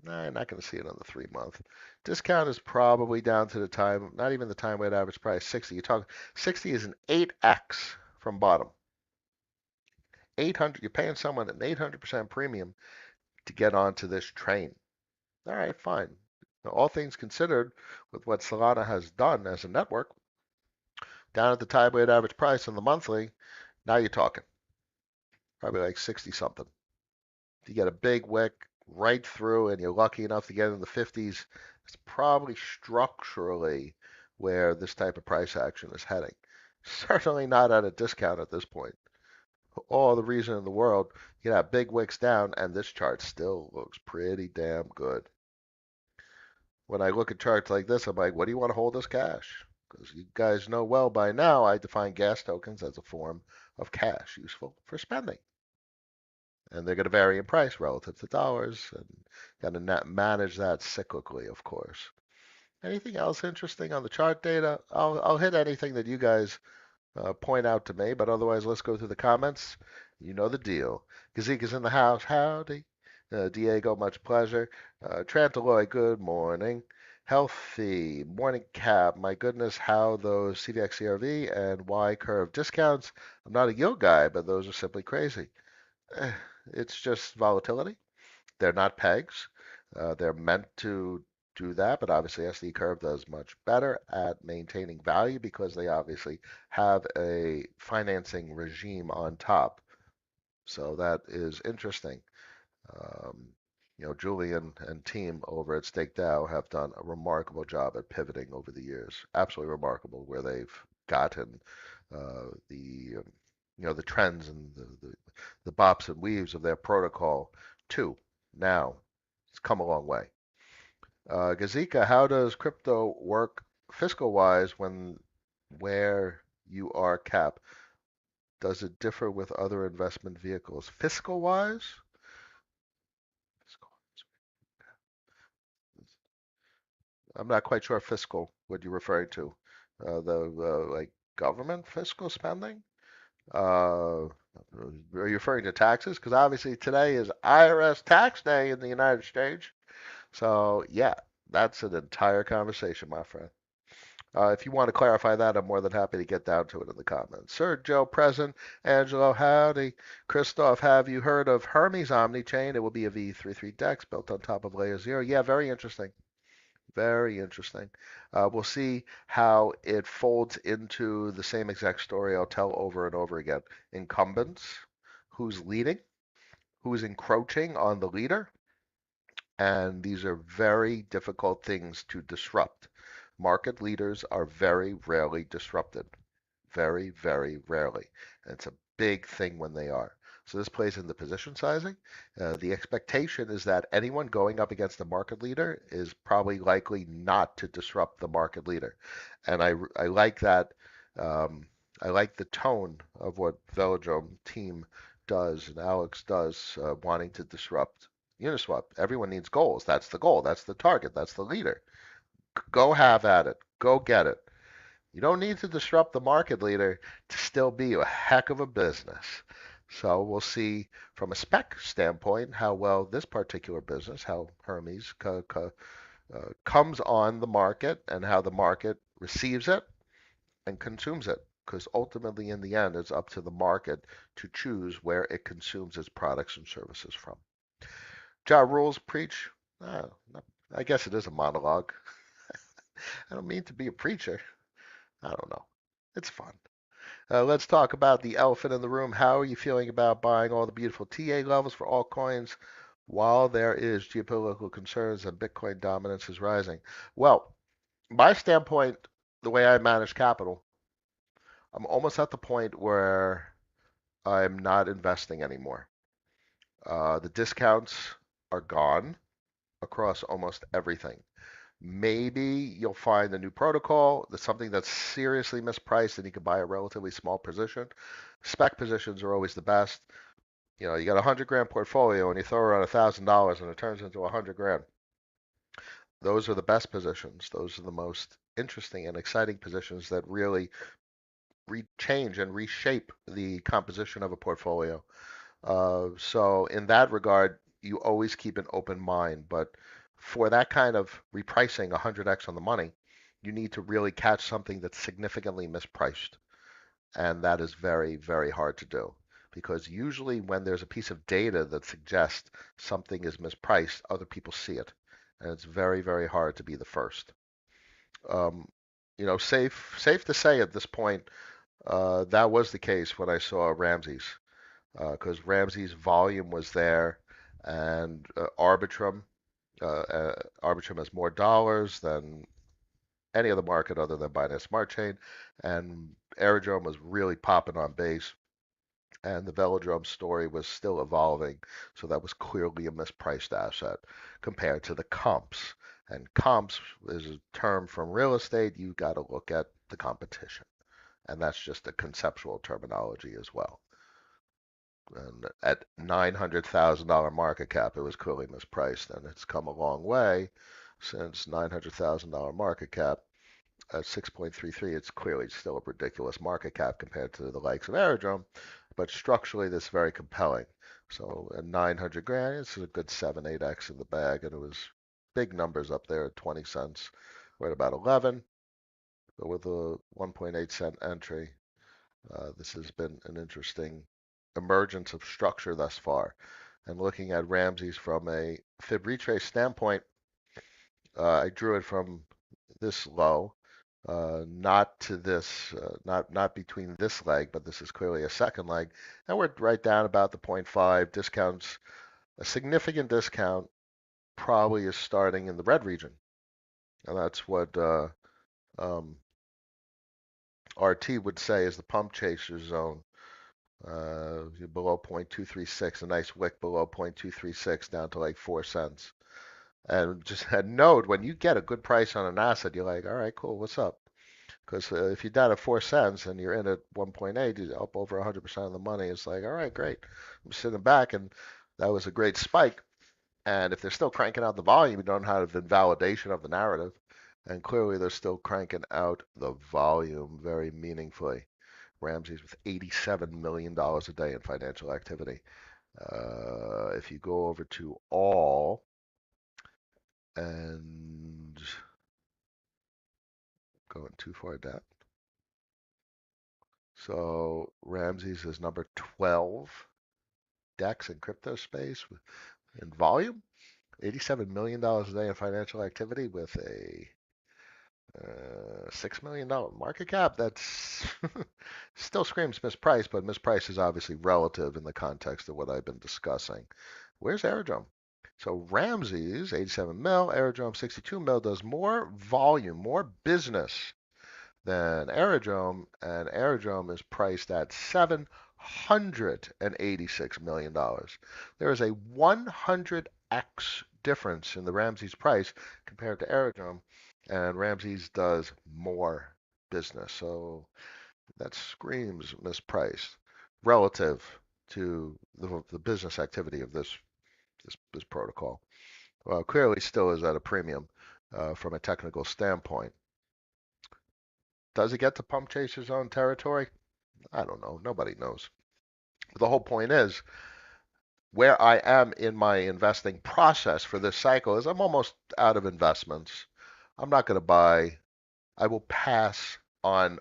Nah, you're not going to see it on the 3 month. Discount is probably down to the time, not even the time weighted average price, 60. You talk 60 is an 8x from bottom. 800, you're paying someone an 800% premium to get onto this train. All right, fine. Now, all things considered, with what Solana has done as a network, down at the time weighted average price on the monthly, now you're talking probably like 60 something. You get a big wick right through and you're lucky enough to get in the 50s, it's probably structurally where this type of price action is heading. Certainly not at a discount at this point. All the reason in the world, you can have big wicks down and this chart still looks pretty damn good. When I look at charts like this, I'm like, what do you want to hold as cash? Because you guys know well by now, I define gas tokens as a form of cash useful for spending. And they're going to vary in price relative to dollars, and got to manage that cyclically, of course. Anything else interesting on the chart data? I'll hit anything that you guys point out to me, but otherwise, let's go through the comments. You know the deal. Gazik is in the house. Howdy. Diego, much pleasure. Trantaloy, good morning. Healthy morning cap. My goodness, how those CVX CRV and Y curve discounts. I'm not a yield guy, but those are simply crazy. Eh, It's just volatility. They're not pegs. They're meant to do that, but obviously SD Curve does much better at maintaining value because they obviously have a financing regime on top. So that is interesting. Um, Julian and team over at Stake DAO have done a remarkable job at pivoting over the years. Absolutely remarkable where they've gotten the the trends and the bops and weaves of their protocol to now. It's come a long way. Gazika, how does crypto work fiscal wise when where you are capped? Does it differ with other investment vehicles? Fiscal wise? I'm not quite sure fiscal, what you're referring to. The like government fiscal spending? Are you referring to taxes? Because obviously today is IRS tax day in the United States. So yeah, that's an entire conversation, my friend. If you want to clarify that, I'm more than happy to get down to it in the comments. Sir Joe present. Angelo, howdy. Christoph, have you heard of Hermes Omnichain? It will be a V33 DEX built on top of Layer Zero. Yeah, very interesting. Very interesting. We'll see how it folds into the same exact story I'll tell over and over again. Incumbents, who's leading, who's encroaching on the leader, and these are very difficult things to disrupt. Market leaders are very rarely disrupted. Very, very rarely. And it's a big thing when they are. So this plays into position sizing. The expectation is that anyone going up against the market leader is probably likely not to disrupt the market leader. And I like that. Um, I like the tone of what Velodrome team does and Alex does, wanting to disrupt Uniswap. Everyone needs goals. That's the goal. That's the target. That's the leader. Go have at it. Go get it. You don't need to disrupt the market leader to still be a heck of a business. So we'll see from a spec standpoint how well this particular business, how Hermes comes on the market and how the market receives it and consumes it. Because ultimately, in the end, it's up to the market to choose where it consumes its products and services from. Ja Rules preach. No, I guess it is a monologue. I don't mean to be a preacher. I don't know. It's fun. Let's talk about the elephant in the room. How are you feeling about buying all the beautiful TA levels for altcoins while there is geopolitical concerns and Bitcoin dominance is rising? Well, my standpoint, the way I manage capital, I'm almost at the point where I'm not investing anymore. The discounts are gone across almost everything. Maybe you'll find a new protocol that's something that's seriously mispriced and you can buy a relatively small position. Spec positions are always the best. You got a 100 grand portfolio and you throw around $1,000 and it turns into 100 grand. Those are the best positions. Those are the most interesting and exciting positions that really change and reshape the composition of a portfolio. So in that regard, you always keep an open mind. But for that kind of repricing 100x on the money, you need to really catch something that's significantly mispriced. And that is very, very hard to do because usually when there's a piece of data that suggests something is mispriced, other people see it. And it's very, very hard to be the first. Um, safe to say at this point, that was the case when I saw Ramsey's, because Ramsey's volume was there, and Arbitrum has more dollars than any other market other than Binance Smart Chain, and Aerodrome was really popping on base, and the Velodrome story was still evolving, so that was clearly a mispriced asset compared to the comps. And comps is a term from real estate. You got to look at the competition, and that's just a conceptual terminology as well. And at $900,000 market cap, it was clearly mispriced, and it's come a long way since $900,000 market cap at 6.33. It's clearly still a ridiculous market cap compared to the likes of Aerodrome, but structurally, this is very compelling. So at 900 grand, it's a good 7, 8x in the bag, and it was big numbers up there at 20 cents. We're at about 11, but with a 1.8 cent entry, this has been an interesting emergence of structure thus far. And looking at Ramsey's from a fib retrace standpoint, I drew it from this low, not to this, not between this leg, but this is clearly a second leg, and we're right down about the point 0.5 discounts. A significant discount probably is starting in the red region, and that's what um, RT would say is the pump chaser zone. Below 0.236, a nice wick below 0.236 down to like 4 cents. And just a note, when you get a good price on an asset, you're like, all right, cool, what's up? Because if you're down at 4 cents and you're in at 1.8, you're up over 100% of the money. It's like, all right, great. I'm sitting back, and that was a great spike. And if they're still cranking out the volume, you don't have the validation of the narrative. And clearly, they're still cranking out the volume very meaningfully. Ramsey's with $87 million a day in financial activity. If you go over to all and going too far down. So Ramsey's is number 12 DEX in crypto space in volume. $87 million a day in financial activity with a $6 million market cap. That's still screams mispriced, but mispriced is obviously relative in the context of what I've been discussing. Where's Aerodrome? So Ramsey's 87 mil, Aerodrome 62 mil does more volume, more business than Aerodrome, and Aerodrome is priced at $786 million. There is a 100x difference in the Ramsey's price compared to Aerodrome, and Ramsey's does more business. So that screams mispriced relative to the business activity of this protocol. Well, clearly still is at a premium from a technical standpoint. Does it get to pump chaser zone territory? I don't know. Nobody knows. But the whole point is where I am in my investing process for this cycle is I'm almost out of investments. I'm not going to buy. I will pass on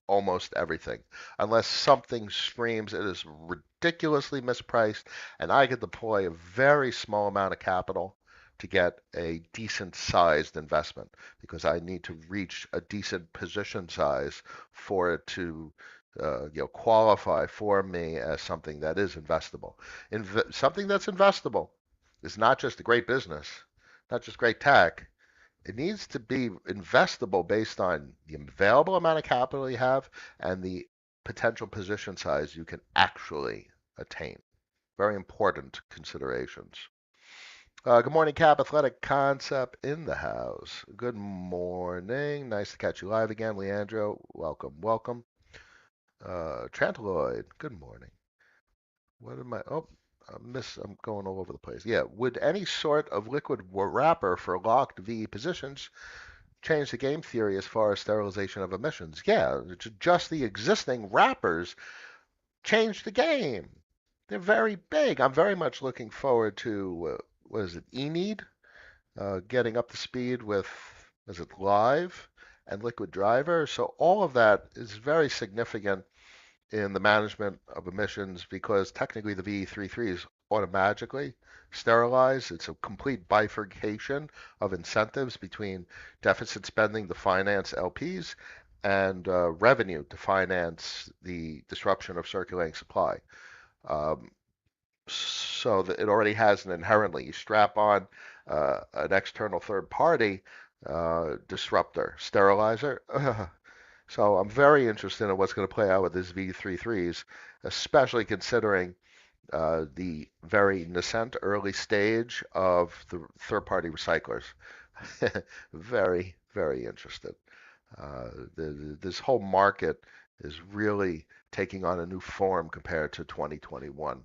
almost everything unless something screams it is ridiculously mispriced and I could deploy a very small amount of capital to get a decent sized investment because I need to reach a decent position size for it to qualify for me as something that is investable. Something that's investable is not just a great business, not just great tech. It needs to be investable based on the available amount of capital you have and the potential position size you can actually attain. Very important considerations. Good morning, Cap. Athletic Concept in the house. Good morning. Nice to catch you live again, Leandro. Welcome, welcome. Trantaloid. Good morning. What am I? Oh, I'm going all over the place. Yeah. Would any sort of liquid wrapper for locked VE positions change the game theory as far as sterilization of emissions? Yeah. Just the existing wrappers change the game. They're very big. I'm very much looking forward to what is it, E-Need, getting up to speed with, is it Live and Liquid Driver? So all of that is very significant in the management of emissions because technically the VE33 is automatically sterilized. It's a complete bifurcation of incentives between deficit spending to finance LPs and revenue to finance the disruption of circulating supply. Um, so that it already has an inherently, you strap on an external third party disruptor, sterilizer. So I'm very interested in what's going to play out with these V33s, especially considering the very nascent early stage of the third-party recyclers. Very, very interested. This whole market is really taking on a new form compared to 2021.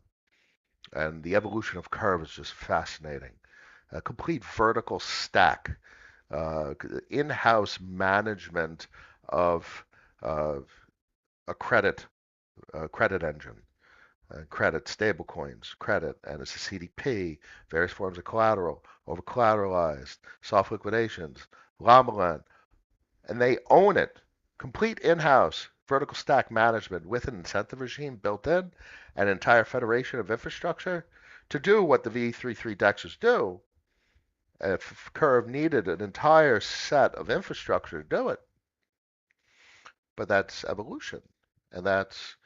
And the evolution of curve is just fascinating. A complete vertical stack, uh, in-house management of uh, a credit engine, credit stablecoins, credit, and it's a CDP, various forms of collateral, over collateralized, soft liquidations, Lamalan, and they own it. Complete in-house vertical stack management with an incentive regime built in, an entire federation of infrastructure to do what the V33 dexes do. If Curve needed an entire set of infrastructure to do it, but that's evolution, and that's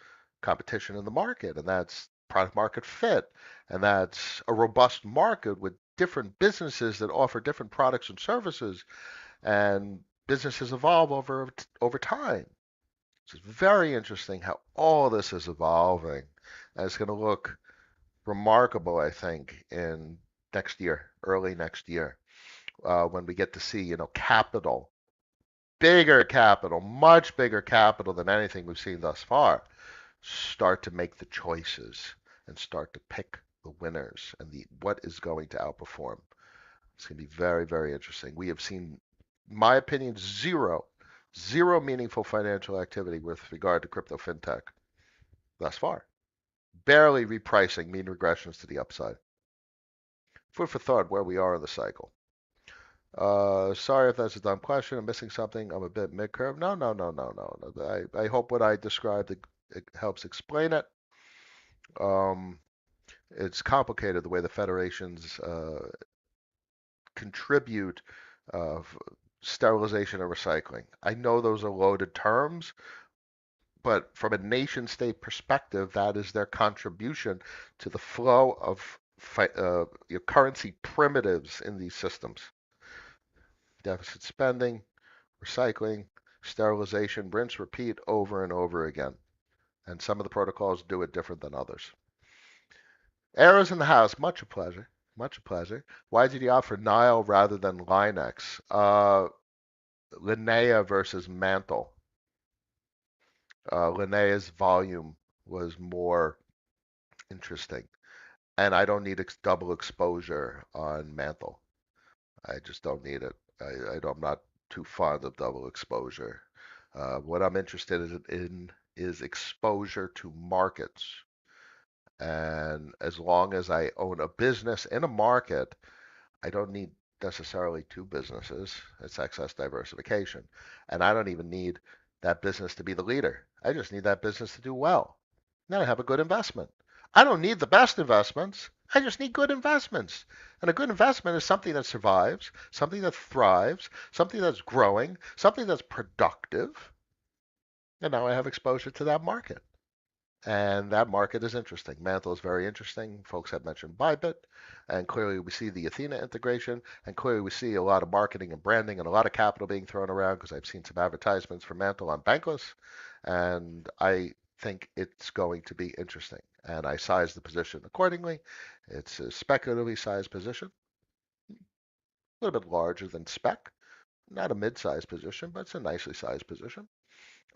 competition in the market, and that's product market fit, and that's a robust market with different businesses that offer different products and services, and businesses evolve over time. It's very interesting how all this is evolving, and it's going to look remarkable, I think, in next year, early next year, when we get to see, capital, bigger capital, much bigger capital than anything we've seen thus far, start to make the choices and start to pick the winners and the what is going to outperform. It's going to be very, very interesting. We have seen, in my opinion, zero meaningful financial activity with regard to crypto fintech thus far. Barely repricing, mean regressions to the upside. Food for thought where we are in the cycle. Sorry if that's a dumb question. I'm missing something. I'm a bit mid-curve. No, no, no, no, no. I hope what I described it helps explain it. Um, it's complicated the way the federations contribute uh, sterilization and recycling. I know those are loaded terms, but from a nation state perspective, that is their contribution to the flow of your currency primitives in these systems. Deficit spending, recycling, sterilization, rinse, repeat over and over again. And some of the protocols do it different than others. Arrows in the house, much a pleasure. Much a pleasure. Why did you opt for Nile rather than Linex? Linnea versus Mantle. Linnea's volume was more interesting, and I don't need double exposure on Mantle. I just don't need it. I'm not too fond of double exposure. What I'm interested in is exposure to markets. And as long as I own a business in a market, I don't need necessarily two businesses. It's excess diversification. And I don't even need that business to be the leader. I just need that business to do well. Then I have a good investment. I don't need the best investments. I just need good investments. And a good investment is something that survives, something that thrives, something that's growing, something that's productive. And now I have exposure to that market. And that market is interesting. Mantle is very interesting. Folks have mentioned Bybit, and clearly we see the Athena integration, and clearly we see a lot of marketing and branding and a lot of capital being thrown around because I've seen some advertisements for Mantle on Bankless, and I think it's going to be interesting. And I size the position accordingly. It's a speculatively sized position, a little bit larger than spec. Not a mid-sized position, but it's a nicely sized position.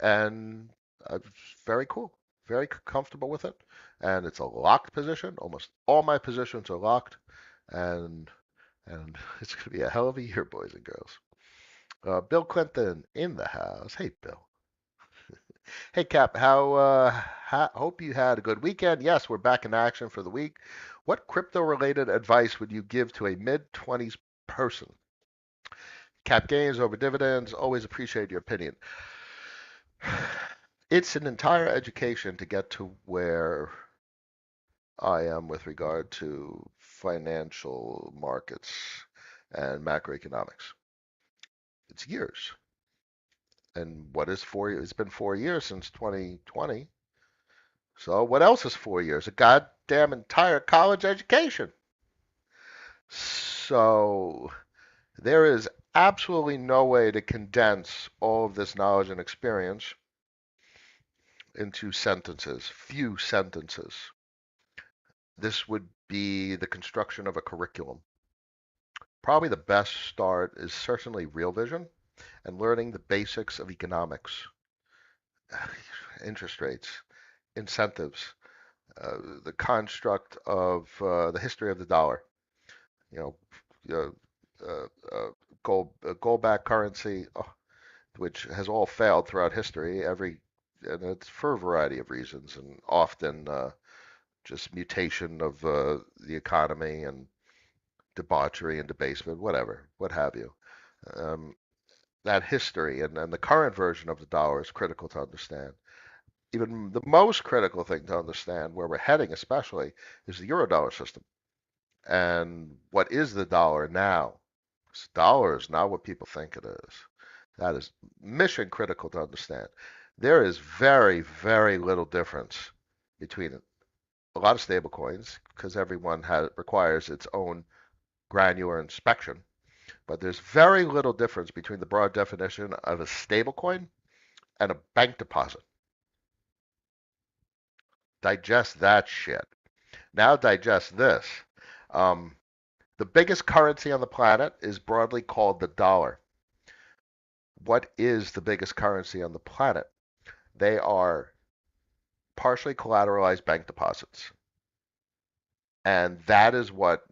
And very cool, very comfortable with it. And it's a locked position. Almost all my positions are locked, and it's going to be a hell of a year, boys and girls. Bill Clinton in the house. Hey, Bill. Hey Cap, hope you had a good weekend. Yes, we're back in action for the week. What crypto-related advice would you give to a mid-20s person? Cap gains over dividends. Always appreciate your opinion. It's an entire education to get to where I am with regard to financial markets and macroeconomics. It's years. And what is 4 years? It's been 4 years since 2020. So what else is 4 years? A goddamn entire college education. So there is absolutely no way to condense all of this knowledge and experience into sentences, few sentences. This would be the construction of a curriculum. Probably the best start is certainly real vision and learning the basics of economics, interest rates, incentives, the construct of the history of the dollar. You know, gold gold-backed currency, which has all failed throughout history. And it's for a variety of reasons, and often just mutation of the economy and debauchery and debasement, whatever, what have you. Um, that history and the current version of the dollar is critical to understand. Even the most critical thing to understand, where we're heading especially, is the Eurodollar system. And what is the dollar now? The dollar is not what people think it is. That is mission critical to understand. There is very, very little difference between a lot of stable coins because requires its own granular inspection. But there's very little difference between the broad definition of a stable coin and a bank deposit. Digest that shit. Now digest this. Um, the biggest currency on the planet is broadly called the dollar. What is the biggest currency on the planet? They are partially collateralized bank deposits. And that is what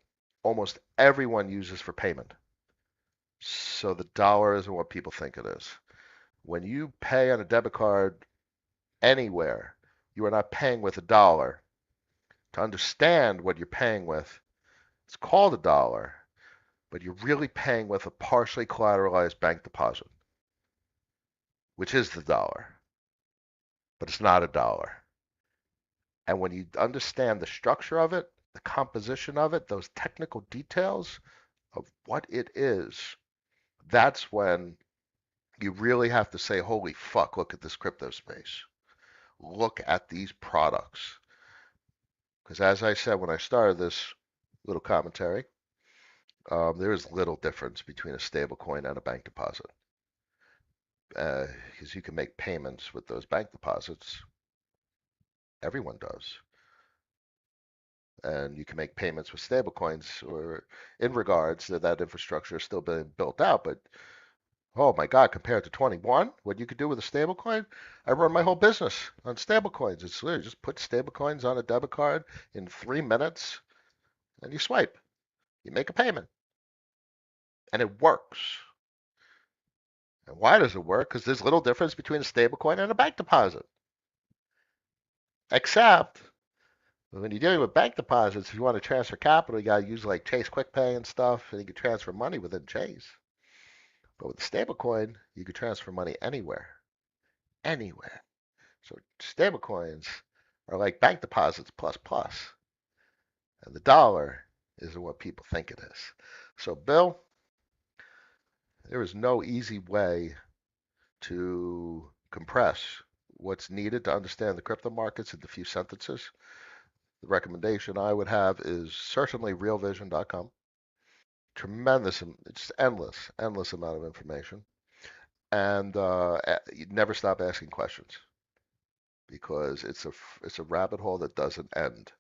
almost everyone uses for payment. So the dollar isn't what people think it is. When you pay on a debit card anywhere, you are not paying with a dollar. To understand what you're paying with, it's called a dollar, but you're really paying with a partially collateralized bank deposit, which is the dollar, but it's not a dollar. And when you understand the structure of it, the composition of it, those technical details of what it is, that's when you really have to say, holy fuck, look at this crypto space. Look at these products. Because as I said when I started this little commentary, there is little difference between a stable coin and a bank deposit. Because you can make payments with those bank deposits. Everyone does. And you can make payments with stable coins or in regards to that infrastructure is still being built out. But oh my God, compared to 21, what you could do with a stable coin, I run my whole business on stable coins. It's literally just put stable coins on a debit card in 3 minutes and you swipe. You make a payment. And it works. And why does it work? Because there's little difference between a stable coin and a bank deposit. Except when you're dealing with bank deposits, if you want to transfer capital, you got to use like Chase Quick Pay and stuff, and you can transfer money within Chase. But with a stable coin, you can transfer money anywhere. Anywhere. So stable coins are like bank deposits plus plus. And the dollar isn't what people think it is. So, Bill, there is no easy way to compress what's needed to understand the crypto markets into few sentences. The recommendation I would have is certainly realvision.com. Tremendous, it's endless amount of information. And you never stop asking questions because it's a rabbit hole that doesn't end.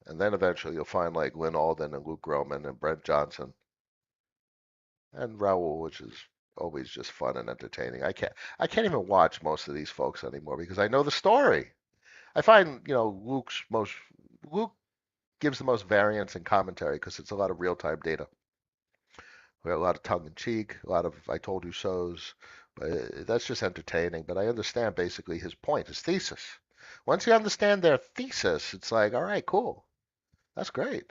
And then eventually you'll find like Lynn Alden and Luke Groman and Brent Johnson and Raul, which is always just fun and entertaining. I can't even watch most of these folks anymore because I know the story. I find, Luke gives the most variance in commentary because it's a lot of real-time data. We got a lot of tongue in cheek, a lot of I told you so's, That's just entertaining. But I understand basically his point, his thesis. Once you understand their thesis, it's like, all right, cool, that's great.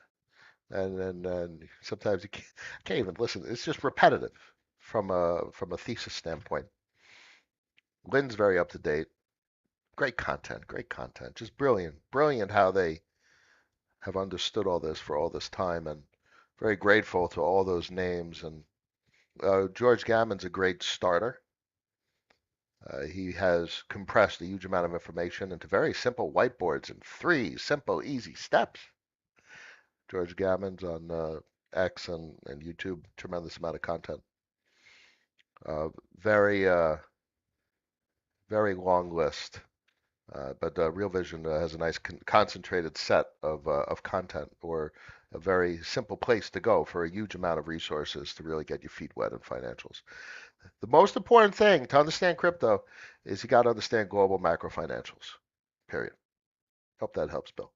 And sometimes you can't even listen. It's just repetitive from a thesis standpoint. Lynn's very up to date. Great content, great content. Just brilliant, brilliant how they have understood all this for all this time, and very grateful to all those names. And George Gammon's a great starter. He has compressed a huge amount of information into very simple whiteboards in three simple, easy steps. George Gammon's on X and YouTube, tremendous amount of content. Uh, very, very long list. But Real Vision has a nice concentrated set of content, or a very simple place to go for a huge amount of resources to really get your feet wet in financials. The most important thing to understand crypto is you got to understand global macro financials. Period. Hope that helps, Bill.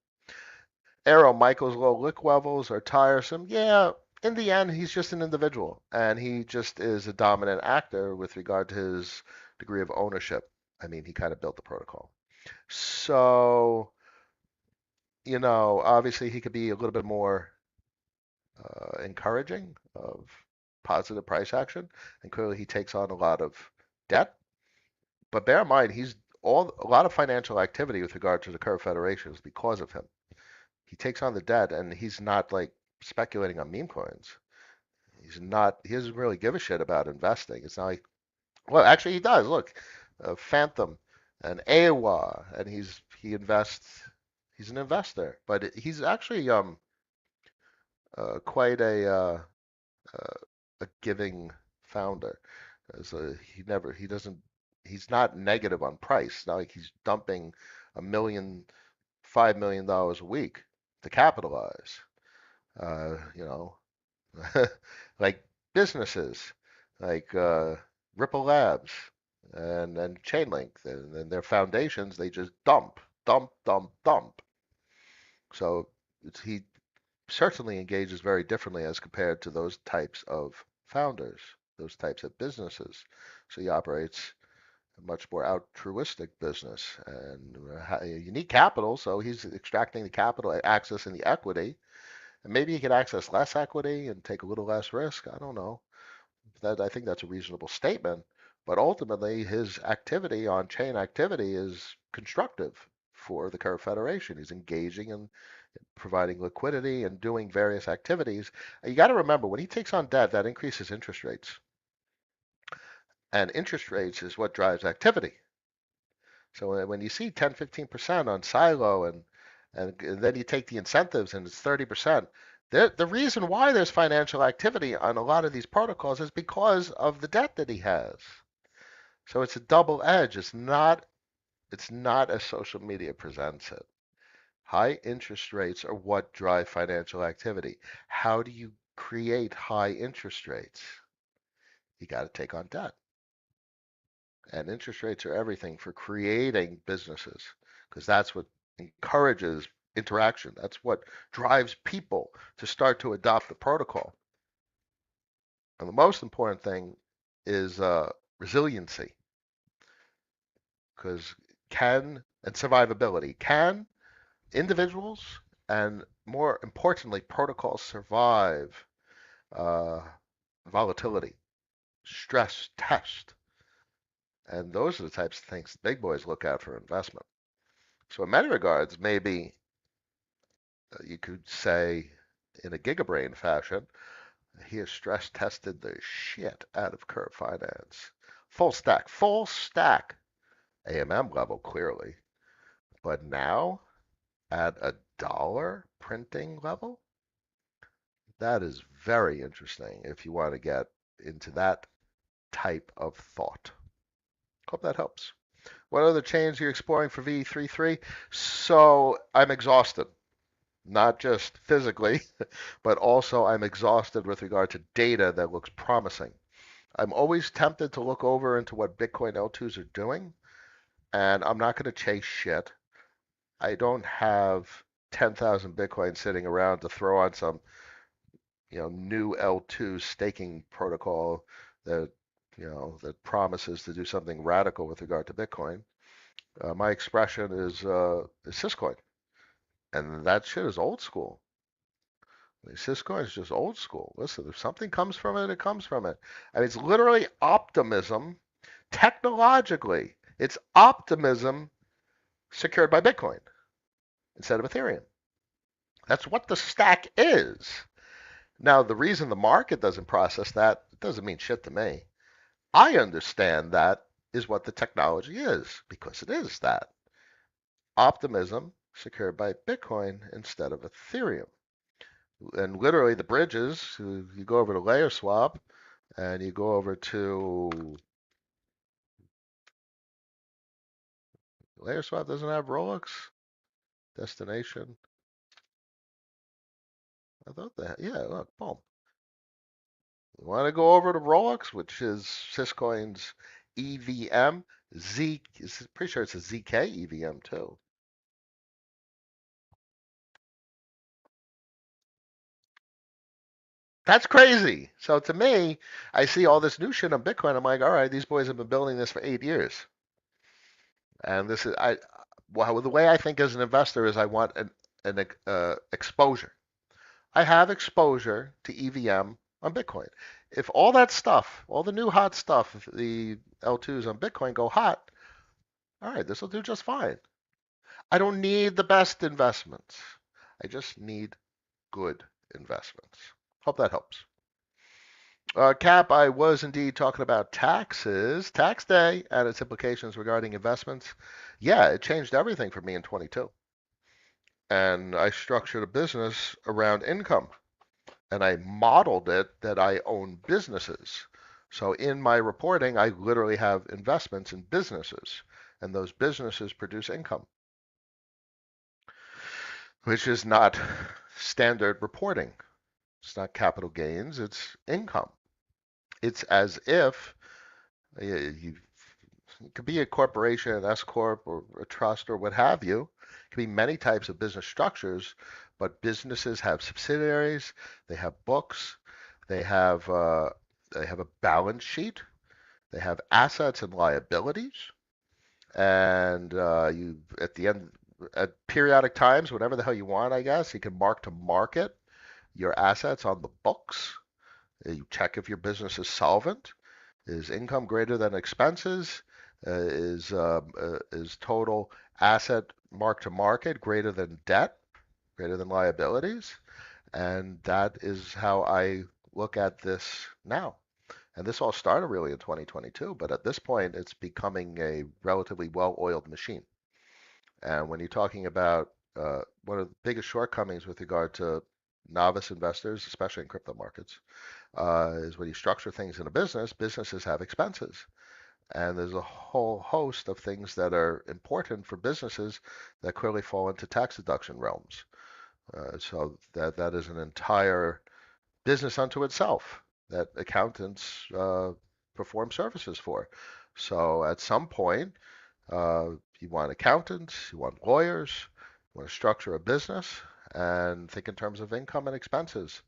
Arrow, Michael's low lick levels are tiresome. Yeah, in the end, he's just an individual, and he just is a dominant actor with regard to his degree of ownership. I mean, he kind of built the protocol. So, obviously he could be a little bit more encouraging of positive price action, and clearly he takes on a lot of debt. But bear in mind, a lot of financial activity with regard to the Curve Federation is because of him. He takes on the debt, and he's not like speculating on meme coins. He's not. He doesn't really give a shit about investing. It's not like, well, actually he does. Look, Phantom and AWA, and he invests. He's an investor, but he's actually quite a giving founder. So he doesn't, he's not negative on price. It's not like he's dumping $5 million a week to capitalize. You know, like businesses, like Ripple Labs and Chainlink, and their foundations, they just dump, dump, dump, dump. So he certainly engages very differently as compared to those types of founders, those types of businesses. So he operates a much more altruistic business and unique capital. So he's extracting the capital, accessing the equity, and maybe he could access less equity and take a little less risk. I don't know. I think that's a reasonable statement. But ultimately, his activity on chain activity is constructive for the Curve Federation. He's engaging in providing liquidity and doing various activities. You got to remember, when he takes on debt, that increases interest rates. And interest rates is what drives activity. So when you see 10, 15% on Silo, and then you take the incentives and it's 30%, the reason why there's financial activity on a lot of these protocols is because of the debt that he has. So it's a double edge. It's not as social media presents it. High interest rates are what drive financial activity. How do you create high interest rates? You got to take on debt. And interest rates are everything for creating businesses, because that's what encourages interaction. That's what drives people to start to adopt the protocol. And the most important thing is resiliency, because and survivability. Can individuals and, more importantly, protocols survive uh, volatility, stress test? And those are the types of things big boys look at for investment. So in many regards, maybe you could say, in a gigabrain fashion, he has stress tested the shit out of Curve Finance. Full stack AMM level, clearly. But now, at a dollar printing level, that is very interesting if you want to get into that type of thought. Hope that helps. What other chains are you exploring for VE33? So I'm exhausted, not just physically, but also I'm exhausted with regard to data that looks promising. I'm always tempted to look over into what Bitcoin L2s are doing, and I'm not going to chase shit. I don't have 10,000 Bitcoin sitting around to throw on some, new L2 staking protocol that that promises to do something radical with regard to Bitcoin. My expression is Syscoin, and that shit is old school. Syscoin is just old school. Listen, if something comes from it, it comes from it. I mean, it's literally optimism technologically. It's optimism secured by Bitcoin instead of Ethereum. That's what the stack is. Now, the reason the market doesn't process that doesn't mean shit to me. I understand that is what the technology is because it is that. Optimism secured by Bitcoin instead of Ethereum. And literally the bridges, you go over to layer swap and you go over to layer swap doesn't have Rolex destination. I thought that, yeah, look, boom. You want to go over to Rolex, which is Syscoin's EVM, pretty sure it's a ZK EVM too. That's crazy. So to me, I see all this new shit on Bitcoin. I'm like, all right, these boys have been building this for 8 years, and this is well, the way I think as an investor is I want an exposure. I have exposure to EVM on Bitcoin. If all that stuff, all the new hot stuff, if the L2s on Bitcoin go hot, all right, this will do just fine. I don't need the best investments. I just need good investments. Hope that helps. Cap, I was indeed talking about taxes, tax day, and its implications regarding investments. Yeah, it changed everything for me in 22. And I structured a business around income. And I modeled it that I own businesses. So in my reporting, I literally have investments in businesses. And those businesses produce income, which is not standard reporting. It's not capital gains, it's income. It's as if you it could be a corporation, an S corp, or a trust, or what have you. It could be many types of business structures, but businesses have subsidiaries, they have books, they have uh, they have a balance sheet, they have assets and liabilities, and you at the end at periodic times, whatever the hell you want, I guess, you can mark to market your assets on the books. You check if your business is solvent. Is income greater than expenses? Is total asset mark to market greater than debt, greater than liabilities? And that is how I look at this now. And this all started really in 2022, but at this point, it's becoming a relatively well-oiled machine. And when you're talking about one of the biggest shortcomings with regard to novice investors, especially in crypto markets, is when you structure things in a business, businesses have expenses. And there's a whole host of things that are important for businesses that clearly fall into tax deduction realms. So that is an entire business unto itself that accountants perform services for. So at some point, you want accountants, you want lawyers, you want to structure a business and think in terms of income and expenses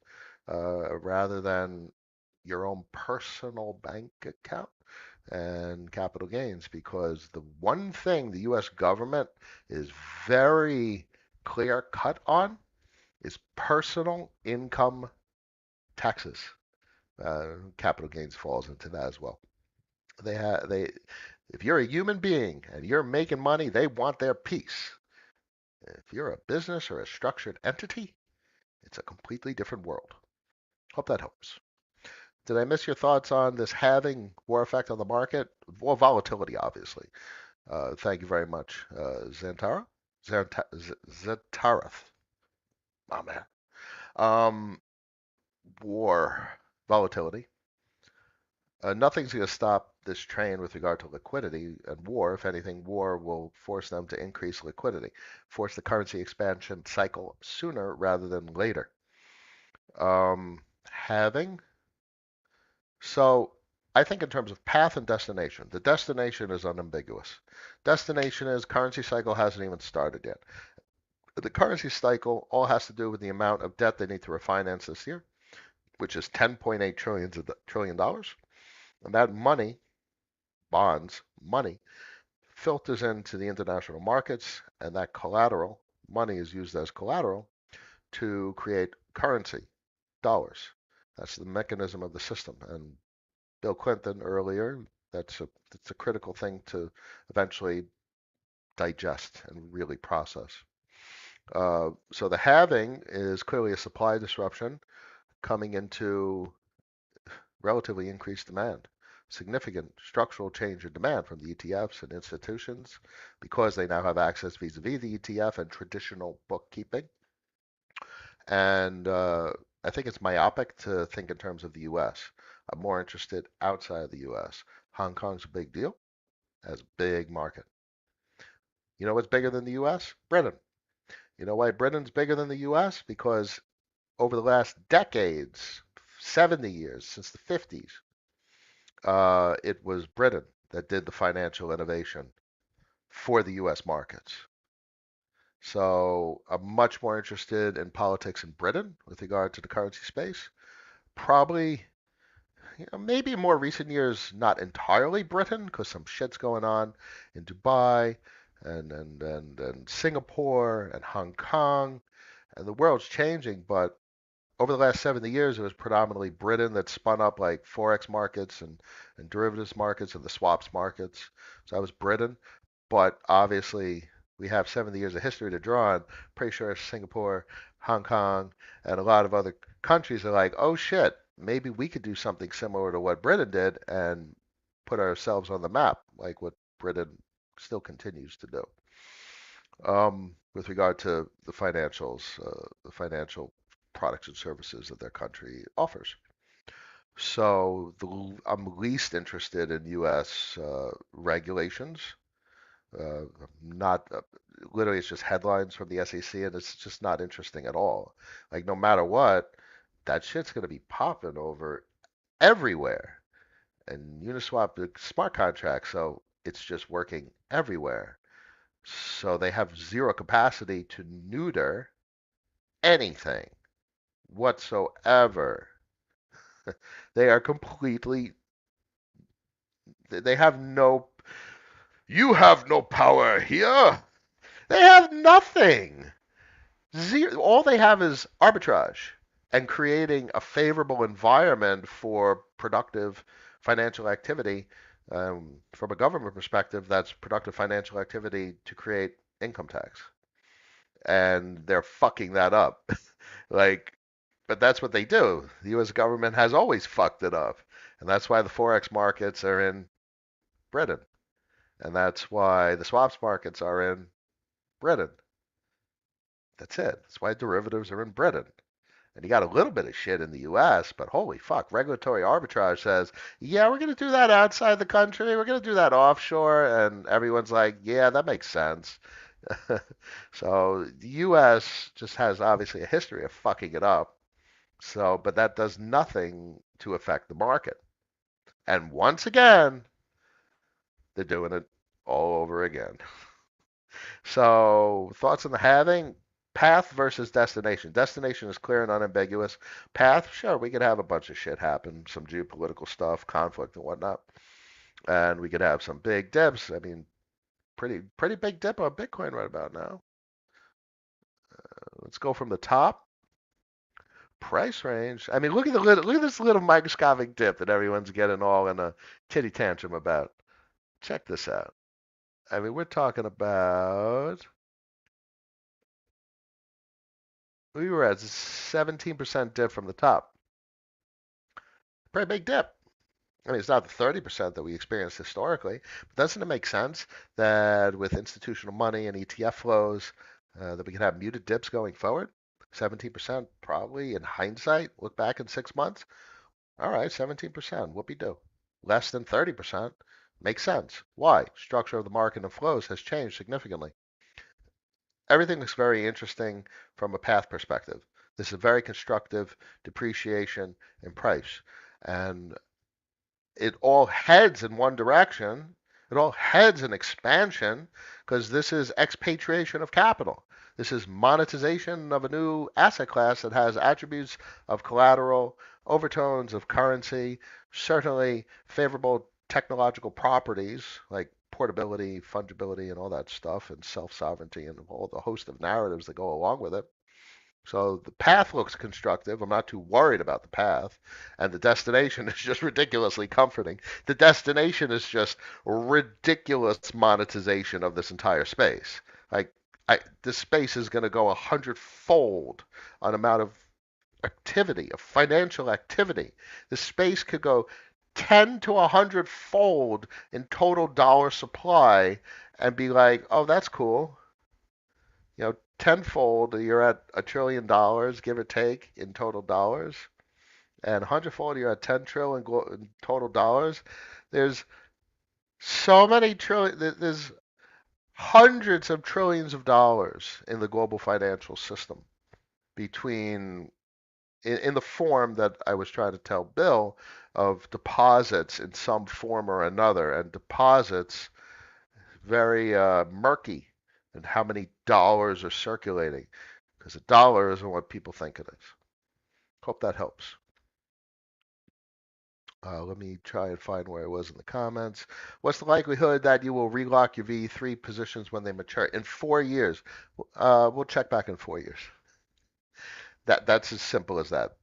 rather than your own personal bank account and capital gains. Because the one thing the U.S. government is very clear cut on is personal income taxes. Capital gains falls into that as well. They if you're a human being and you're making money, they want their piece. If you're a business or a structured entity, it's a completely different world. Hope that helps. Did I miss your thoughts on this halving war effect on the market? Well, volatility, obviously. Thank you very much, Zantara. Zatarath. Oh man. Um, war volatility. Nothing's going to stop this train with regard to liquidity and war. If anything, war will force them to increase liquidity, force the currency expansion cycle sooner rather than later. Having so I think in terms of path and destination, the destination is unambiguous. Destination is currency cycle hasn't even started yet. The currency cycle all has to do with the amount of debt they need to refinance this year, which is 10.8 trillion dollars. And that money, bonds, money, filters into the international markets, and that collateral, money is used as collateral to create currency, dollars. That's the mechanism of the system. And Bill Clinton earlier, that's a critical thing to eventually digest and really process. So the halving is clearly a supply disruption coming into relatively increased demand. Significant structural change in demand from the ETFs and institutions because they now have access vis-a-vis the ETF and traditional bookkeeping. And I think it's myopic to think in terms of the US. I'm more interested outside the US. Hong Kong's a big deal, has a big market. You know what's bigger than the US? Britain. You know why Britain's bigger than the US? Because over the last decades, 70 years, since the 50s, it was Britain that did the financial innovation for the US markets. So I'm much more interested in politics in Britain with regard to the currency space. Probably, maybe in more recent years, not entirely Britain, because some shit's going on in Dubai and Singapore and Hong Kong, and the world's changing. But over the last 70 years, it was predominantly Britain that spun up like forex markets and derivatives markets and the swaps markets. So that was Britain. But obviously, we have 70 years of history to draw on. Pretty sure Singapore, Hong Kong, and a lot of other countries are like, oh shit, maybe we could do something similar to what Britain did and put ourselves on the map, like what Britain still continues to do. With regard to the financial products and services that their country offers. So I'm least interested in U.S. Regulations. Not literally, it's just headlines from the SEC, and it's just not interesting at all. Like no matter what, that shit's gonna be popping over everywhere. And Uniswap, the smart contract, so it's just working everywhere. So they have zero capacity to neuter anything whatsoever. They are completely, they have no, you have no power here. They have nothing. Zero. All they have is arbitrage and creating a favorable environment for productive financial activity. From a government perspective, that's productive financial activity to create income tax. And they're fucking that up. Like, but that's what they do. The U.S. government has always fucked it up. And that's why the Forex markets are in Britain. And that's why the swaps markets are in Britain. That's it. That's why derivatives are in Britain. And you got a little bit of shit in the US, but holy fuck, regulatory arbitrage says, yeah, we're going to do that outside the country. We're going to do that offshore. And everyone's like, yeah, that makes sense. So the US just has obviously a history of fucking it up. So, but that does nothing to affect the market. And once again, they're doing it all over again. So, thoughts on the halving? Path versus destination. Destination is clear and unambiguous. Path, sure, we could have a bunch of shit happen, some geopolitical stuff, conflict and whatnot, and we could have some big dips. I mean, pretty big dip on Bitcoin right about now. Let's go from the top. Price range. I mean, look at this little microscopic dip that everyone's getting all in a titty tantrum about. Check this out. I mean, we're talking about we were at 17% dip from the top. Pretty big dip. I mean, it's not the 30% that we experienced historically, but doesn't it make sense that with institutional money and ETF flows, that we can have muted dips going forward? 17% probably in hindsight, look back in 6 months. All right, 17%, whoopee-do. Less than 30% makes sense. Why? Structure of the market and flows has changed significantly. Everything looks very interesting from a path perspective. This is a very constructive depreciation in price. And it all heads in one direction. It all heads in expansion because this is expatriation of capital. This is monetization of a new asset class that has attributes of collateral, overtones of currency, certainly favorable technological properties like portability, fungibility, and all that stuff, and self-sovereignty, and all the host of narratives that go along with it. So the path looks constructive. I'm not too worried about the path. And the destination is just ridiculously comforting. The destination is just ridiculous monetization of this entire space. Like, this space is going to go 100-fold on amount of activity, of financial activity. The space could go 10 to 100-fold in total dollar supply and be like, oh, that's cool. Tenfold, you're at $1 trillion, give or take, in total dollars, and 100-fold, you're at 10 trillion in total dollars. There's so many trillion. There's hundreds of trillions of dollars in the global financial system between in the form that I was trying to tell Bill of deposits in some form or another, and deposits very murky and how many dollars are circulating because a dollar isn't what people think it is. Hope that helps. Let me try and find where I was in the comments. What's the likelihood that you will relock your V3 positions when they mature? In 4 years. We'll check back in 4 years. That's as simple as that.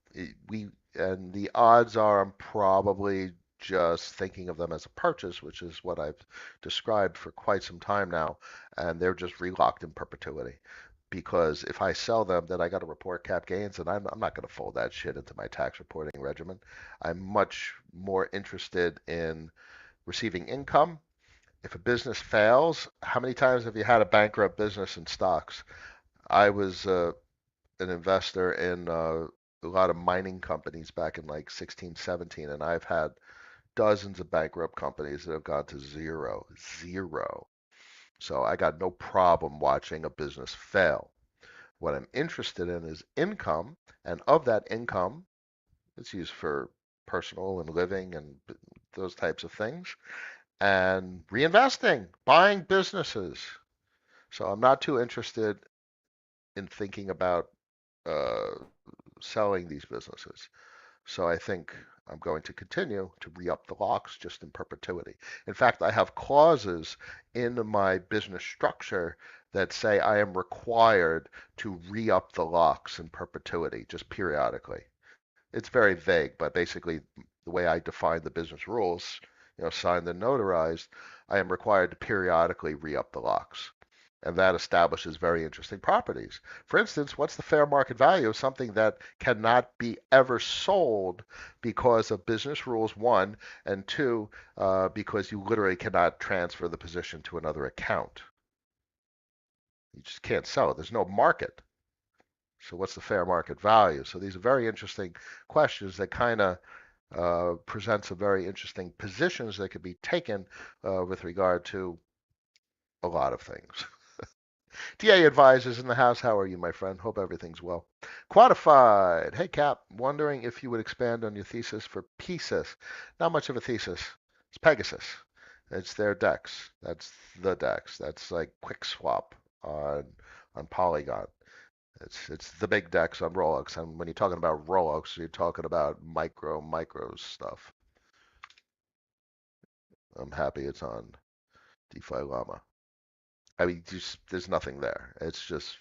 And the odds are I'm probably just thinking of them as a purchase, which is what I've described for quite some time now, and they're just relocked in perpetuity. Because if I sell them, then I got to report cap gains, and I'm not going to fold that shit into my tax reporting regimen. I'm much more interested in receiving income. If a business fails, how many times have you had a bankrupt business in stocks? I was an investor in a lot of mining companies back in like 16, 17, and I've had dozens of bankrupt companies that have gone to zero, zero. So I got no problem watching a business fail. What I'm interested in is income, and of that income, it's used for personal and living and those types of things, and reinvesting, buying businesses. So I'm not too interested in thinking about uh, selling these businesses. So I think I'm going to continue to re-up the locks just in perpetuity. In fact, I have clauses in my business structure that say I am required to re-up the locks in perpetuity, just periodically. It's very vague, but basically the way I define the business rules, signed and notarized, I am required to periodically re-up the locks. And that establishes very interesting properties. For instance, what's the fair market value of something that cannot be ever sold because of business rules, one, and two, because you literally cannot transfer the position to another account. You just can't sell it. There's no market. So what's the fair market value? So these are very interesting questions that kind of present some very interesting positions that could be taken with regard to a lot of things. DA advisors in the house. How are you, my friend? Hope everything's well. Quantified. Hey, Cap. Wondering if you would expand on your thesis for PSIS. Not much of a thesis. It's Pegasus. It's their DEX. That's the DEX. That's like quick swap on Polygon. It's the big DEX on Rolex. And when you're talking about Rolex, you're talking about micro stuff. I'm happy it's on DeFi Llama. I mean, just there's nothing there. It's just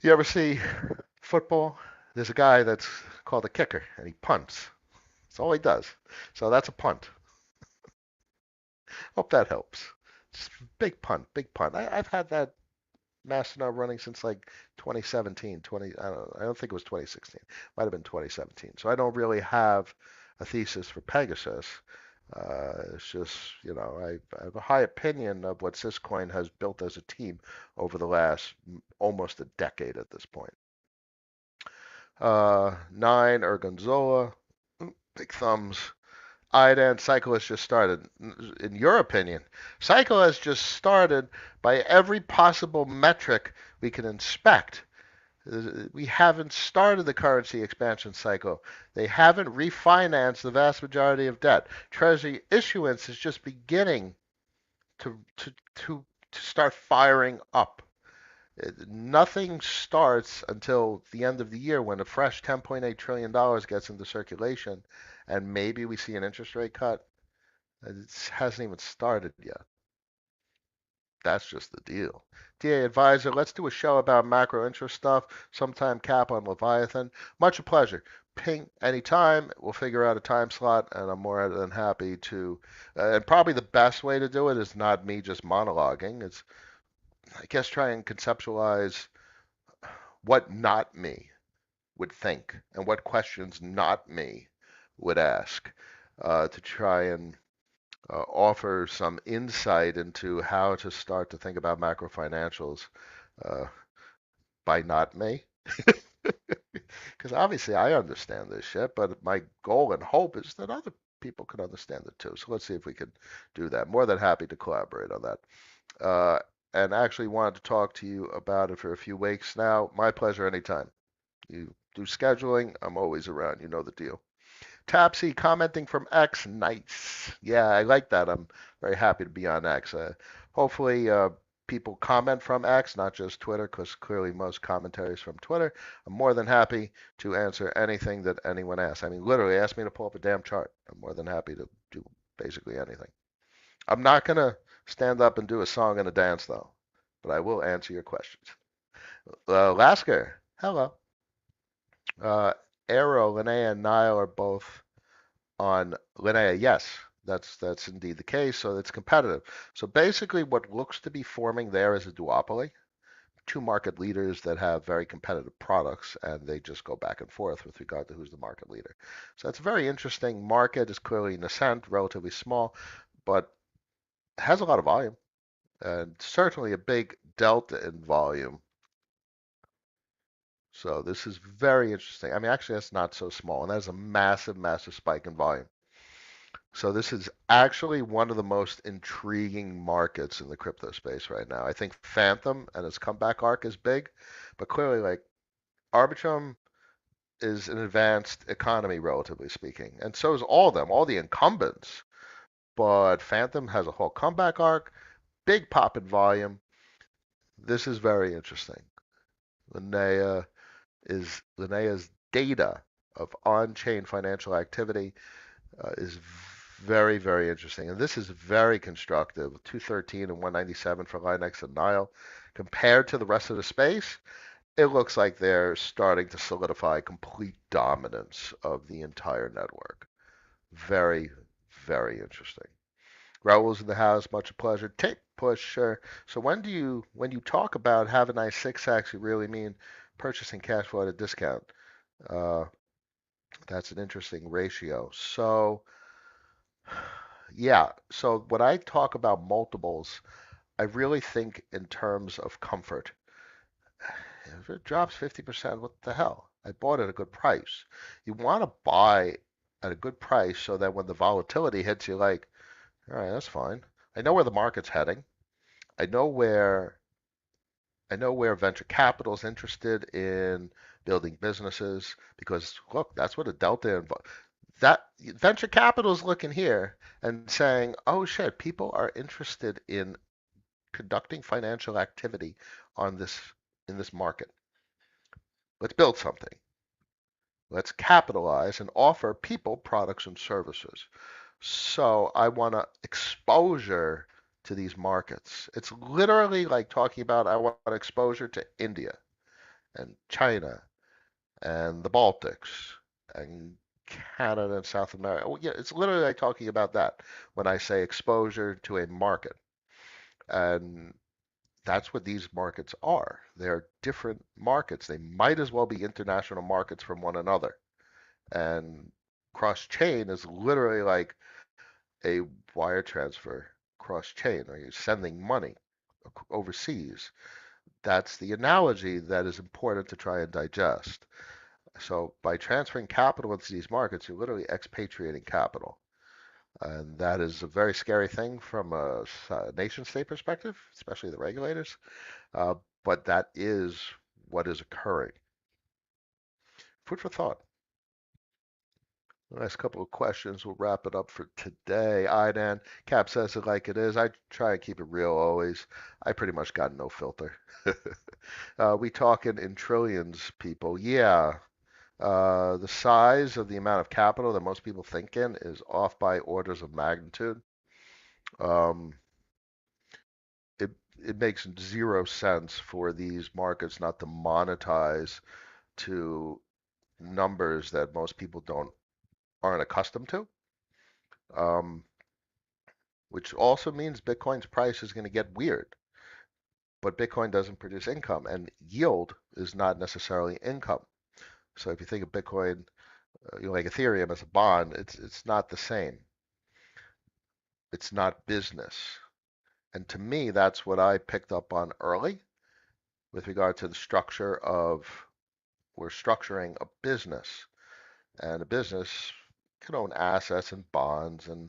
you ever see football? There's a guy that's called a kicker, and he punts. That's all he does. So that's a punt. Hope that helps. Just big punt, big punt. I've had that Mastodon running since like 2017, 20. I don't think it was 2016. Might have been 2017. So I don't really have a thesis for Pegasus. It's just, I have a high opinion of what Syscoin has built as a team over the last almost a decade at this point. 9, Ergonzola, big thumbs. IDAN cycle has just started. In your opinion, cycle has just started by every possible metric we can inspect. We haven't started the currency expansion cycle. They haven't refinanced the vast majority of debt. Treasury issuance is just beginning to start firing up. Nothing starts until the end of the year when a fresh $10.8 trillion gets into circulation, and maybe we see an interest rate cut. It hasn't even started yet. That's just the deal. DA Advisor, let's do a show about macro interest stuff, sometime cap on Leviathan. Much a pleasure. Ping anytime. We'll figure out a time slot, and I'm more than happy to. And probably the best way to do it is not me just monologuing. It's, I guess, try and conceptualize what not me would think and what questions not me would ask to try and offer some insight into how to start to think about macro financials uh, by not me. Because obviously I understand this shit, but my goal and hope is that other people can understand it too. So let's see if we can do that. More than happy to collaborate on that. Uh, and actually wanted to talk to you about it for a few weeks now. My pleasure anytime. You do scheduling, I'm always around. You know the deal. Tapsy commenting from X. Nice. Yeah, I like that. I'm very happy to be on X. Hopefully, people comment from X, not just Twitter, because clearly most commentaries from Twitter. I'm more than happy to answer anything that anyone asks. I mean, literally, ask me to pull up a damn chart. I'm more than happy to do basically anything. I'm not going to stand up and do a song and a dance, though, but I will answer your questions. Lasker, hello. Uh, Arrow, Linnea, and Nile are both on Linnea. Yes, that's indeed the case. So it's competitive. So basically, what looks to be forming there is a duopoly, two market leaders that have very competitive products, and they just go back and forth with regard to who's the market leader. So that's a very interesting market. Is clearly in ascent, relatively small, but has a lot of volume, and certainly a big delta in volume. So this is very interesting. I mean, actually, that's not so small, and that's a massive, massive spike in volume. So this is actually one of the most intriguing markets in the crypto space right now. I think Phantom and its comeback arc is big, but clearly, like, Arbitrum is an advanced economy, relatively speaking, and so is all of them, all the incumbents. But Phantom has a whole comeback arc, big pop in volume. This is very interesting. Linnea's data of on-chain financial activity is very, very interesting. And this is very constructive. 213 and 197 for Linux and Nile. Compared to the rest of the space, it looks like they're starting to solidify complete dominance of the entire network. Very, very interesting. Raul's in the house. Much a pleasure. Take push, sure. So when you talk about have a nice 6x, you really mean purchasing cash flow at a discount. Uh, that's an interesting ratio. So yeah. So when I talk about multiples, I really think in terms of comfort. If it drops 50%, what the hell? I bought at a good price. You want to buy at a good price so that when the volatility hits, you're like, all right, that's fine. I know where the market's heading. I know where I know where venture capital is interested in building businesses because look, that's what a delta that venture capital is looking here and saying, "Oh shit, people are interested in conducting financial activity on this in this market. Let's build something. Let's capitalize and offer people products and services." So I want to exposure to these markets. It's literally like talking about I want exposure to India and China and the Baltics and Canada and South America. Well, yeah, it's literally like talking about that when I say exposure to a market. And that's what these markets are. They're different markets. They might as well be international markets from one another. And cross chain is literally like a wire transfer cross chain, or you're sending money overseas. That's the analogy that is important to try and digest. So by transferring capital into these markets, you're literally expatriating capital. And that is a very scary thing from a nation state perspective, especially the regulators. Uh, but that is what is occurring. Food for thought. Last couple of questions. We'll wrap it up for today. Idan, Cap says it like it is. I try and keep it real always. I pretty much got no filter. We talking in trillions, people. Yeah. The size of the amount of capital that most people think in is off by orders of magnitude. Um, it it makes zero sense for these markets not to monetize to numbers that most people don't aren't accustomed to. Um, which also means Bitcoin's price is going to get weird. But Bitcoin doesn't produce income, and yield is not necessarily income. So if you think of Bitcoin, like Ethereum as a bond, it's not the same. It's not business. And to me, that's what I picked up on early with regard to the structure of we're structuring a business, and a business can own assets and bonds and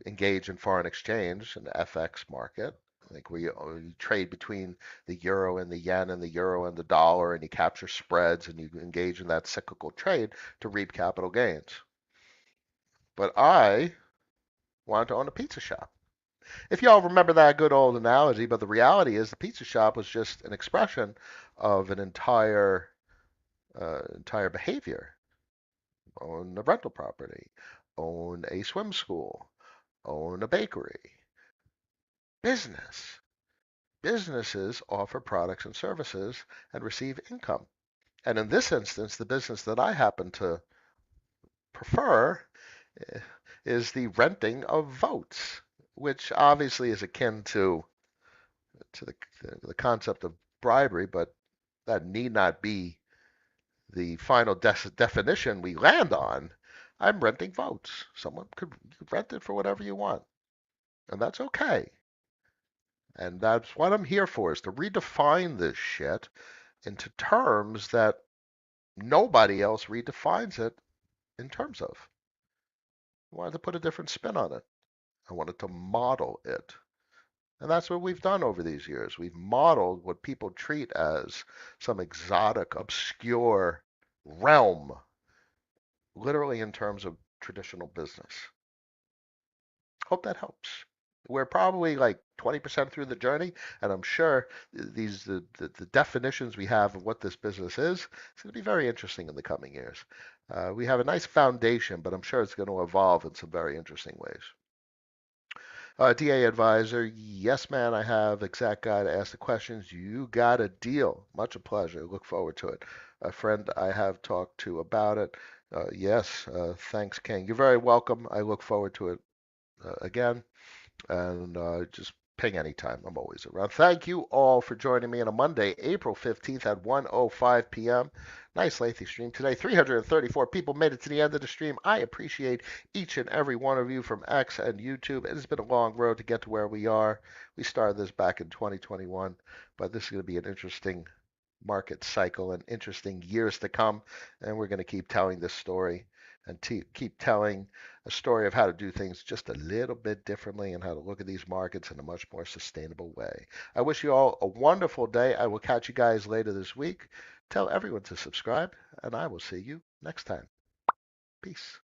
engage in foreign exchange and the FX market. Like where you trade between the euro and the yen and the euro and the dollar, and you capture spreads and you engage in that cyclical trade to reap capital gains. But I wanted to own a pizza shop. If y'all remember that good old analogy, but the reality is the pizza shop was just an expression of an entire behavior. Own a rental property, own a swim school, own a bakery. Business. Businesses offer products and services and receive income. And in this instance, the business that I happen to prefer eh, is the renting of votes, which obviously is akin to the concept of bribery, but that need not be the final definition we land on. I'm renting votes. Someone could rent it for whatever you want, and that's okay. And that's what I'm here for, is to redefine this shit into terms that nobody else redefines it in terms of. I wanted to put a different spin on it. I wanted to model it. And that's what we've done over these years. We've modeled what people treat as some exotic, obscure realm, literally in terms of traditional business. Hope that helps. We're probably like 20% through the journey, and I'm sure the definitions we have of what this business is going to be very interesting in the coming years. We have a nice foundation, but I'm sure it's going to evolve in some very interesting ways. DA advisor, yes, man, I have exact guy to ask the questions. You got a deal. Much a pleasure. Look forward to it. A friend I have talked to about it. Yes, thanks, King. You're very welcome. I look forward to it again. And just ping anytime. I'm always around. Thank you all for joining me on a Monday, April 15th at 1:05 p.m. Nice lengthy stream today. 334 people made it to the end of the stream. I appreciate each and every one of you from X and YouTube. It has been a long road to get to where we are. We started this back in 2021, but this is going to be an interesting market cycle and interesting years to come. And we're going to keep telling this story and keep telling a story of how to do things just a little bit differently and how to look at these markets in a much more sustainable way. I wish you all a wonderful day. I will catch you guys later this week. Tell everyone to subscribe, and I will see you next time. Peace.